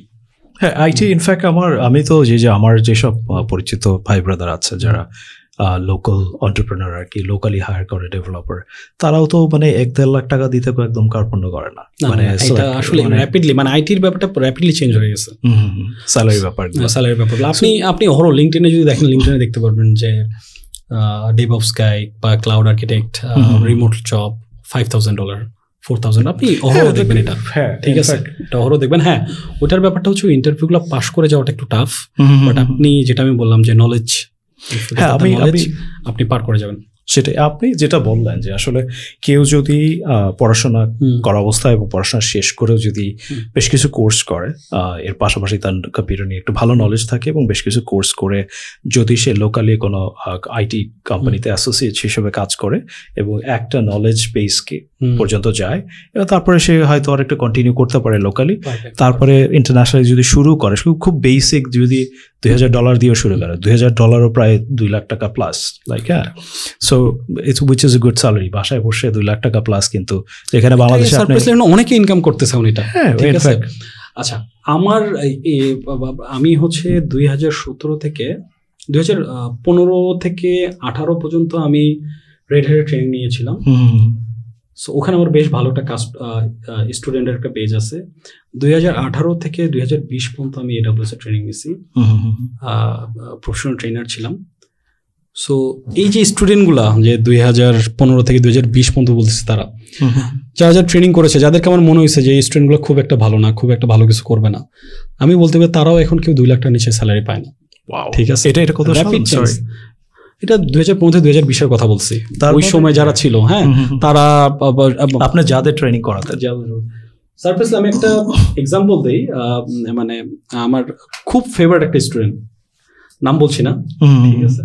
Speaker 2: হ্যাঁ, আইটি ইনফ্যাক্ট আমি তো যে আমার যেসব পরিচিত ভাই ব্রাদার আছে যারা লোকাল এন্টারপ্রেনার আর কি, লোকালি হায়ার করে ডেভেলপার, তারাও তো মানে 1-1.5 লাখ টাকা দিতে একদম কার্পণ্য করে না। মানে
Speaker 1: এটা আসলে র্যাপিডলি, মানে আইটির ব্যাপারটা র্যাপিডলি চেঞ্জ হয়ে গেছে।
Speaker 2: স্যালারি ব্যাপার
Speaker 1: আপনি লিঙ্কডইনে যদি দেখেন, লিঙ্কডইনে দেখতে পারবেন যে ডেভঅপস গাই বা ক্লাউড আর্কিটেক্ট, রিমোট জব $5,000 $4,000, আপনি অহরহ দেখবেন এটা। ঠিক আছে, এটা অহরহ দেখবেন। হ্যাঁ, ওটার ব্যাপারটা হচ্ছে ইন্টারভিউগুলো পাস করে যাওয়াটা একটু টাফ, বাট আপনি যেটা আমি বললাম যে নলেজ, হ্যাঁ আপনি পার করে যাবেন।
Speaker 2: সেটাই আপনি যেটা বললেন যে আসলে কেউ যদি পড়াশোনা করা অবস্থায় এবং পড়াশোনা শেষ করেও যদি বেশ কিছু কোর্স করে, এর পাশাপাশি তার কম্পিউটার নিয়ে একটু ভালো নলেজ থাকে এবং বেশ কিছু কোর্স করে যদি সে লোকালি কোনো আইটি কোম্পানিতে অ্যাসোসিয়েট হিসেবে কাজ করে এবং একটা নলেজ বেসকে পর্যন্ত যায়, এবং তারপরে সে হয়তো আর একটা কন্টিনিউ করতে পারে লোকালি, তারপরে ইন্টারন্যাশনালি যদি শুরু করে, খুব বেসিক যদি $2,000 দিয়েও শুরু করে, $2,000 প্রায় 2 লাখ টাকা প্লাস, লাইক হ্যাঁ। So it's which is a good salary. বাসায় বসে 2 লাখ টাকা প্লাস, কিন্তু যেখানে বাংলাদেশে
Speaker 1: অনেকে ইনকাম করতেছে এটা।
Speaker 2: হ্যাঁ,
Speaker 1: আচ্ছা, আমি হচ্ছে 2017 থেকে 2015 থেকে 18 পর্যন্ত আমি রেড হ্যাটের ট্রেনিং নিয়েছিলাম। সো ওখানে আমার বেশ ভালো একটা স্টুডেন্টের একটা পেজ আছে। 2018 থেকে 2020 পর্যন্ত আমি AWS এর ট্রেনিং নিয়েছি, প্রফেশনাল ট্রেনার ছিলাম। সো এই যে স্টুডেন্টগুলা যে 2015 থেকে 2020 পর্যন্ত বলতেছে, তারা যারা ট্রেনিং করেছে, যাদেরকে আমার মনে হয়েছে যে এই স্টুডেন্টগুলো খুব একটা ভালো না, খুব একটা ভালো কিছু করবে না, আমি বলতে পারি তারাও এখন কেউ 2 লাখ টাকার নিচে স্যালারি পায় না। ঠিক আছে,
Speaker 2: এটা কত
Speaker 1: এটা 2015-2020 এর কথা বলছি। ওই সময় যারা ছিল, হ্যাঁ, তারা
Speaker 2: আপনি যাদের ট্রেনিং করাতে,
Speaker 1: সারপ্রাইজ আমি একটা এক্সাম্পল দিই। মানে আমার খুব ফেভারিট একটা স্টুডেন্ট, নাম বলছি না, ঠিক আছে,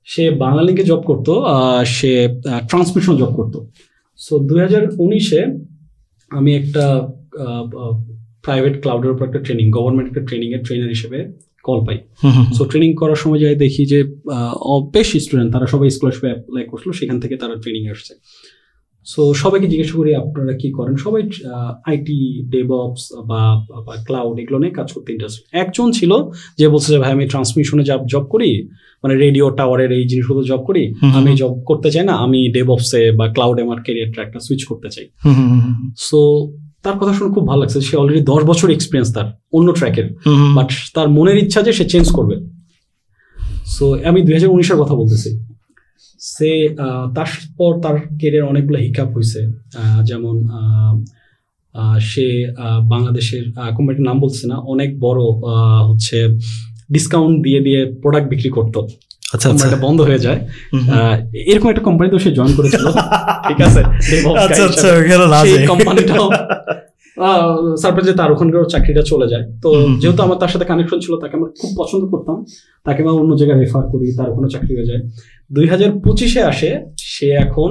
Speaker 1: সে বাংলালিংকে জব করতো, সে ট্রান্সমিশন জব করতো। সো 2019-এ আমি একটা প্রাইভেট ক্লাউডের উপর একটা ট্রেনিং, গভর্নমেন্ট একটা ট্রেনিংয়ের ট্রেনার হিসেবে কল পাই। সো ট্রেনিং করার সময় যাই দেখি যে বেশ স্টুডেন্ট, তারা সবাই স্কলারশিপে অ্যাপ্লাই করছিল, সেখান থেকে তারা ট্রেনিং আসছে। সো সবাইকে জিজ্ঞেস করি আপনারা কি করেন, সবাই আইটি, ডেভঅপস বা ক্লাউড এগুলো নিয়ে কাজ করতে ইন্টারেস্ট। একজন ছিল যে বলছে যে ভাই আমি ট্রান্সমিশনে জব করি, মানে রেডিও টাওয়ারের এই জিনিসগুলো জব করি, আমি জব করতে চাই না, আমি ডেভঅপসে বা ক্লাউডে আমার ক্যারিয়ার ট্র্যাকটা সুইচ করতে চাই। সো তার কথা শুনে খুব ভালো লাগছে। সে অলরেডি 10 বছর এক্সপিরিয়েন্স তার অন্য ট্র্যাকের, বাট তার মনের ইচ্ছা যে সে চেঞ্জ করবে। সো আমি 2019-এর কথা বলতেছি। সে তারপর তার ক্যারিয়ার অনেকগুলো হিকআপ হয়েছে, যেমন সে বাংলাদেশের কোম্পানির নাম বলছে না, অনেক বড় হচ্ছে ডিসকাউন্ট দিয়ে প্রোডাক্ট বিক্রি করতো, কোম্পানিটা বন্ধ হয়ে যায়, এরকম একটা কোম্পানিতে সে জয়েন করেছিল। ঠিক আছে, সেই কোম্পানিটাও সারপ্রাইজ তার ওখানকার চাকরিটা চলে যায়। তো যেহেতু আমার তার সাথে কানেকশন ছিল, তাকে আমরা খুব পছন্দ করতাম, তাকে আমরা অন্য জায়গায় রেফার করি, তার ওখানে চাকরি হয়ে যায়। 2025-এ আসে, সে এখন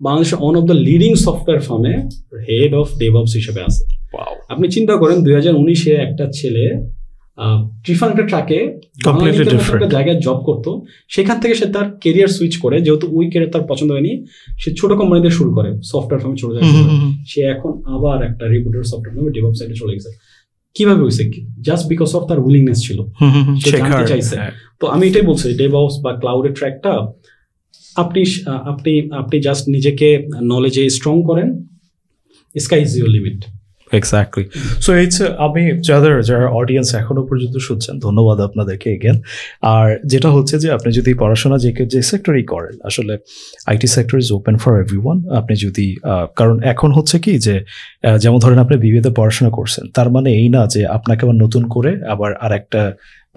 Speaker 1: বাংলাদেশের one of the leading software ফার্মে হেড অফ ডেভঅপস হিসেবে আছে। আপনি চিন্তা করেন 2019-এ একটা ছেলে ডিফারেন্ট ট্র্যাকে একটা জায়গায় জব করতো, সেখান থেকে সে তার কেরিয়ার সুইচ করে, যেহেতু ওই কেরিয়ার তার পছন্দ হয়নি, সে ছোট কোম্পানিতে শুরু করে, সফটওয়্যার ফার্মে চলে যায়। সে এখন আবার একটা রিপুটেড সফটওয়্যার ফার্মে ডেভঅপস সাইডে চলে গেছে। কিভাবে হয়েছে? জাস্ট বিকজ অফ তার উইলিংনেস ছিল, সে জানতে চাইছে। তো আমি এটাই বলছি, ডেভঅপস বা ক্লাউডের ট্র্যাকটা আপনি জাস্ট নিজেকে নলেজে স্ট্রং করেন, sky is your limit.
Speaker 2: Exactly. So আমি যারা অডিয়েন্স এখনো পর্যন্ত শুনছেন, ধন্যবাদ আপনাদেরকে এগেন। আর যেটা হচ্ছে যে আপনি যদি পড়াশোনা যে সেক্টরেই করেন, আসলে IT sector is open for everyone. আপনি যদি কারণ এখন হচ্ছে কি যে যেমন ধরেন আপনি বিবিএতে পড়াশোনা করছেন, তার মানে এই না যে আপনাকে আবার নতুন করে আবার আর একটা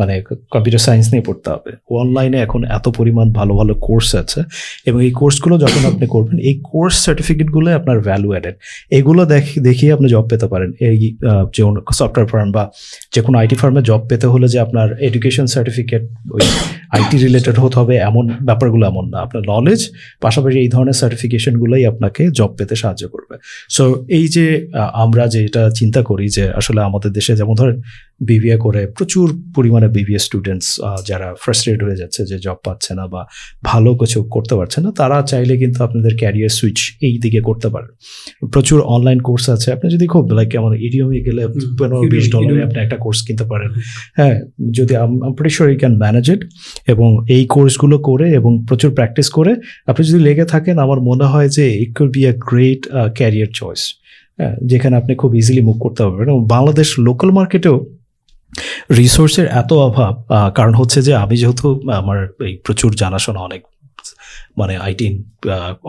Speaker 2: মানে কম্পিউটার সায়েন্স নিয়ে পড়তে হবে। অনলাইনে এখন এত পরিমাণ ভালো ভালো কোর্স আছে, এবং এই কোর্সগুলো যখন আপনি করবেন, এই কোর্স সার্টিফিকেটগুলো আপনার ভ্যালু অ্যাডেড, এগুলো দেখিয়ে আপনি জব পেতে পারেন। এই যে সফটওয়্যার ফার্ম বা যে কোনো আইটি ফার্মে জব পেতে হলে যে আপনার এডুকেশন সার্টিফিকেট ওই আইটি রিলেটেড হতে হবে এমন ব্যাপারগুলো এমন না। আপনার নলেজ পাশাপাশি এই ধরনের সার্টিফিকেশনগুলোই আপনাকে জব পেতে সাহায্য করবে। সো এই যে আমরা যেটা চিন্তা করি যে আসলে আমাদের দেশে যেমন ধরেন বিবিএ করে প্রচুর পরিমাণে বিবিএ স্টুডেন্টস যারা ফ্রাস্ট্রেটেড হয়ে যাচ্ছে যে জব পাচ্ছে না বা ভালো কিছু করতে পারছে না, তারা চাইলে কিন্তু আপনাদের ক্যারিয়ার সুইচ এই দিকে করতে পারেন। প্রচুর অনলাইন কোর্স আছে, আপনি যদি খুব লাইক কেমন ইডিওমে গেলে $15-20 আপনি একটা কোর্স কিনতে পারেন। হ্যাঁ, যদি I am pretty sure you can manage it, এবং এই কোর্সগুলো করে এবং প্রচুর প্র্যাকটিস করে আপনি যদি লেগে থাকেন, আমার মনে হয় যে it could be a great career choice, যেখানে আপনি খুব ইজিলি মুভ করতে পারবেন। এবং বাংলাদেশ লোকাল মার্কেটেও রিসোর্সের এত অভাব, কারণ হচ্ছে যে আমি যেহেতু আমার এই প্রচুর জানাশোনা অনেক মানে আইটি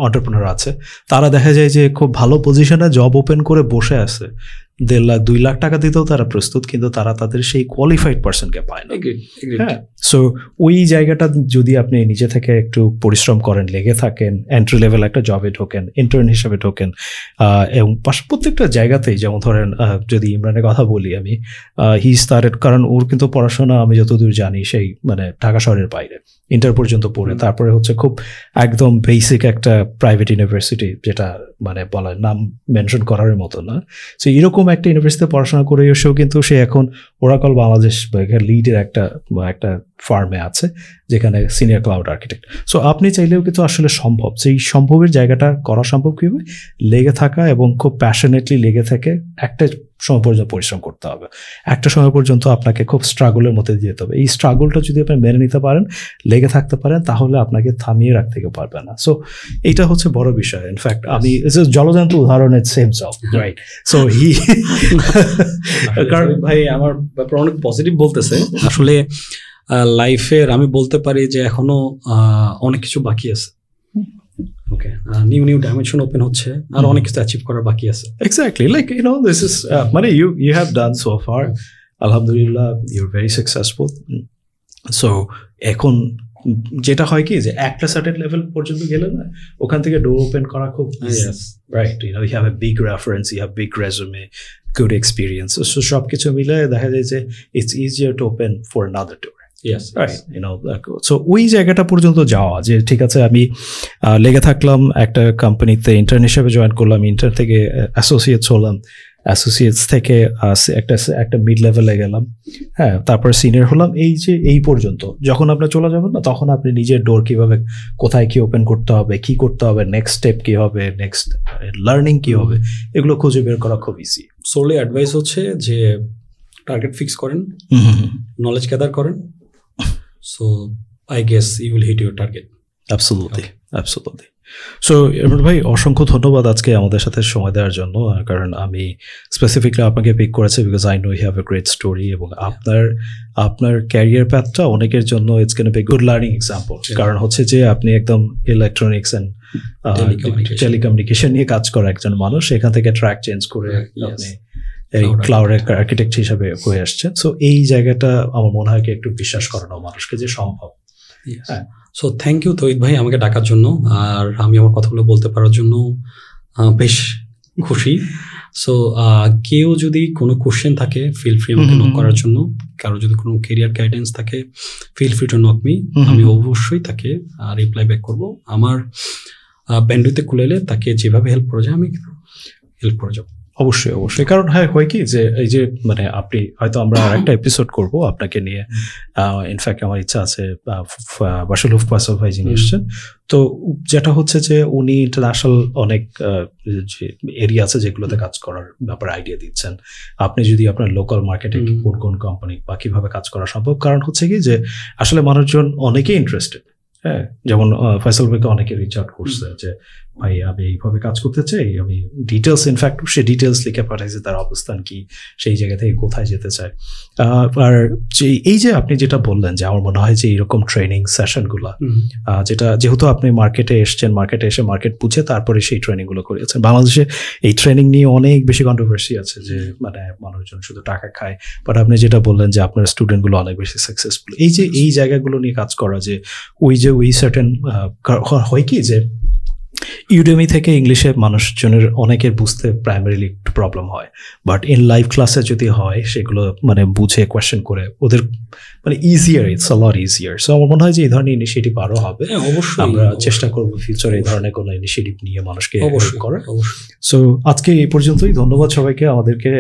Speaker 2: এন্টারপ্রেনার আছে, তারা দেখা যায় যে খুব ভালো পজিশনে জব ওপেন করে বসে আছে, 1.5 লাখ 2 লাখ টাকা দিতেও তারা প্রস্তুত, কিন্তু তারা তাদের সেই কোয়ালিফাইড পার্সনকে পায় না। হ্যাঁ, সো ওই জায়গাটা যদি আপনি নিজে থেকে একটু পরিশ্রম করেন, লেগে থাকেন, এন্ট্রি লেভেল একটা জবে ঢোকেন, ইন্টার্ন হিসেবে ঢোকেন, এবং প্রত্যেকটা জায়গাতেই, যেমন ধরেন যদি ইমরানের কথা বলি আমি, হি স্টার্টেড, কারণ ওর কিন্তু পড়াশোনা আমি যতদূর জানি সেই মানে ঢাকা শহরের বাইরে, ইন্টার পর্যন্ত পড়ে তারপরে হচ্ছে খুব একদম বেসিক একটা প্রাইভেট ইউনিভার্সিটি, যেটা মানে বলার নাম মেনশন করার মতো না, সো এরকম একটা ইউনিভার্সিটিতে পড়াশোনা করে এসেও কিন্তু সে এখন ওরাকল বাংলাদেশ লিডের একটা ফার্মে আছে, যেখানে সিনিয়র ক্লাউড আর্কিটেক্ট। সো আপনি চাইলেও কিন্তু আসলে সম্ভব, সেই সম্ভবের জায়গাটা করা সম্ভব কীভাবে, লেগে থাকা এবং খুব প্যাশনেটলি লেগে থেকে একটা সময় পর্যন্ত পরিশ্রম করতে হবে, একটা সময় পর্যন্ত আপনাকে খুব স্ট্রাগলের মধ্যে যেতে হবে। এই স্ট্রাগলটা যদি আপনি মেনে নিতে পারেন, লেগে থাকতে পারেন, তাহলে আপনাকে থামিয়ে রাখতে পারবে না। সো এইটা হচ্ছে বড় বিষয়। ইনফ্যাক্ট আমি জলজান্ত উদাহরণের same job, right? So he
Speaker 1: কারণ ভাই আমার ব্যাপারে অনেক পজিটিভ বলতেছে। আসলে লাইফের আমি বলতে পারি যে এখনো অনেক কিছু বাকি আছে। ওকে, নিউ ডাইমেনশন ওপেন হচ্ছে, আর অনেক কিছু অ্যাচিভ করার বাকি আছে।
Speaker 2: এক্স্যাক্টলি, লাইক দিস ইজ মানে you have done so far, আলহামদুলিল্লাহ, you are very successful. So এখন যেটা হয় কি, যে একটা সার্টেন লেভেল পর্যন্ত গেলে না, ওখান থেকে ডোর ওপেন করা খুব right. You have a big reference, you have big resume, good experience, so সব কিছু মিলে দেখা যায় যে it's easier to open for another door. So ওই জায়গাটা পর্যন্ত যাওয়া, যে ঠিক আছে আমি লেগে থাকলাম একটা কোম্পানিতে, ইন্টার্ন হিসেবে জয়েন করলাম, ইন্টার্ন থেকে অ্যাসোসিয়েটস হলাম, অ্যাসোসিয়েটস থেকে একটা মিড লেভেলে গেলাম, হ্যাঁ, তারপর সিনিয়র হলাম, এই যে এই পর্যন্ত যখন আপনি চলে যাবেন না, তখন আপনি নিজের ডোর কীভাবে, কোথায় কি ওপেন করতে হবে, কি করতে হবে, নেক্সট স্টেপ কী হবে, নেক্সট লার্নিং কী হবে, এগুলো খুঁজে বের করা খুব ইজি।
Speaker 1: সোলি অ্যাডভাইস হচ্ছে যে টার্গেট ফিক্স করেন, নলেজ গ্যাদার করেন, so I guess you will hit your target.
Speaker 2: Absolutely. So Imran ভাই, অসংখ্য ধন্যবাদ আজকে আমাদের সাথে সময় দেওয়ার জন্য, কারণ আমি স্পেসিফিকলি আপনাকে পিক করেছি because I know you have a great story, এবং আপনার ক্যারিয়ার প্যাথটা অনেকের জন্য it's gonna be good learning example. কারণ হচ্ছে যে আপনি একদম ইলেকট্রনিক্স অ্যান্ড টেলিকমিউনিকেশন নিয়ে কাজ করা একজন মানুষ, এখান থেকে ট্র্যাক চেঞ্জ করে আপনি এই ক্লাউড আর্কিটেক্ট হিসাবে হয়ে আসছেন। সো এই জায়গাটা আমার মনে হয় কি একটু বিশ্বাস করানো মানুষকে যে সম্ভব।
Speaker 1: সো থ্যাংক ইউ তৌহিদ ভাই আমাকে ডাকার জন্য, আর আমি আমার কথাগুলো বলতে পারার জন্য বেশ খুশি। সো কেউ যদি কোনো কোশ্চেন থাকে, ফিল ফ্রি আমাকে নক করার জন্য। কারো যদি কোনো কেরিয়ার গাইডেন্স থাকে, feel free to knock me, আমি অবশ্যই তাকে রিপ্লাই ব্যাক করব। আমার ব্যান্ডউইথে কুলাইলে তাকে যেভাবে হেল্প করা যায় আমি হেল্প করে যাবো।
Speaker 2: অবশ্যই, কারণ হ্যাঁ হয় কি, যে এই যে মানে আপনি হয়তো আমরা আরেকটা এপিসোড করব আপনাকে নিয়ে, ইনফ্যাক্ট আমার ইচ্ছা আছে, বাশারুল ফাসল ভাই যিনি এসছেন, তো যেটা হচ্ছে যে উনি ইন্টারন্যাশনাল অনেক যে এরিয়া আছে যেগুলোতে কাজ করার ব্যাপারে আইডিয়া দিচ্ছেন। আপনি যদি আপনার লোকাল মার্কেটে কোন কোম্পানি বা কিভাবে কাজ করা সম্ভব, কারণ হচ্ছে কি যে আসলে মানুষজন অনেকেই ইন্টারেস্টেড। হ্যাঁ, যেমন ফয়সাল ভাইকে অনেকে রিচ আউট করছে যে ভাই আমি এইভাবে কাজ করতে চাই, আমি ডিটেলস, ইনফ্যাক্ট সে ডিটেলস লিখে পাঠাইছে তার অবস্থান কি, সেই জায়গা থেকে কোথায় যেতে চায়। আর এই যে আপনি যেটা বললেন যে আমার মনে হয় যে এইরকম ট্রেনিং সেশনগুলো, যেটা যেহেতু আপনি মার্কেটে এসছেন, মার্কেটে এসে মার্কেট বুঝে তারপরে সেই ট্রেনিংগুলো করেছেন। বাংলাদেশে এই ট্রেনিং নিয়ে অনেক বেশি কন্ট্রোভার্সি আছে যে মানে মানুষজন শুধু টাকা খায়, বাট আপনি যেটা বললেন যে আপনার স্টুডেন্টগুলো অনেক বেশি সাকসেসফুল, এই যে এই জায়গাগুলো নিয়ে কাজ করা, যে ওই সার্টেন হয় কি যে ইউডেমি থেকে ইংলিশে মানুষজনের অনেকের বুঝতে প্রাইমারিলি একটু প্রবলেম হয়, বাট ইন লাইভ ক্লাসে যদি হয় সেগুলো মানে বুঝে কোয়েশ্চেন করে ওদের মানে easier, it's a lot easier. So আমার মনে হয় যে এই ধরনের ইনিশিয়েটিভ আরও হবে।
Speaker 1: অবশ্যই
Speaker 2: আমরা চেষ্টা করবো ফিউচারে এই ধরনের কোনো ইনিশিয়েটিভ নিয়ে মানুষকে হেল্প করার। সো আজকে এই পর্যন্তই। ধন্যবাদ সবাইকে আমাদেরকে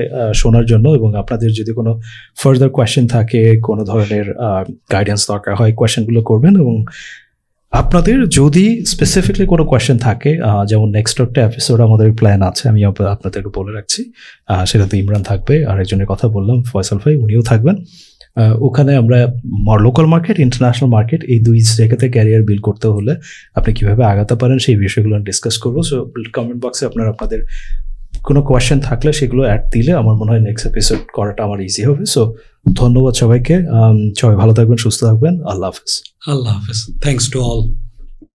Speaker 2: শোনার জন্য, এবং আপনাদের যদি কোনো ফার্দার কোয়েশ্চেন থাকে, কোনো ধরনের গাইডেন্স দরকার হয়, কোয়েশ্চেনগুলো করবেন। এবং আপনাদের যদি স্পেসিফিকলি কোনো কোয়েশ্চেন থাকে, যেমন নেক্সট একটা এপিসোড আমাদের প্ল্যান আছে, আমি আপনাদেরকে বলে রাখছি, সেটাতে ইমরান থাকবে, আর একজনের কথা বললাম ফয়সাল ভাই, উনিও থাকবেন। ওখানে আমরা লোকাল মার্কেট, ইন্টারন্যাশনাল মার্কেট, এই দুই জায়গাতে ক্যারিয়ার বিল্ড করতে হলে আপনি কীভাবে আগাতে পারেন সেই বিষয়গুলো ডিসকাস করবো। সো কমেন্ট বক্সে আপনাদের কোনো কোয়েশ্চেন থাকলে সেগুলো অ্যাড দিলে আমার মনে হয় নেক্সট এপিসোড করাটা আমার ইজি হবে। সো ধন্যবাদ সবাইকে, সবাই ভালো থাকবেন, সুস্থ থাকবেন। আল্লাহ হাফেজ।
Speaker 1: আল্লাহ হাফেজ। Thanks to all.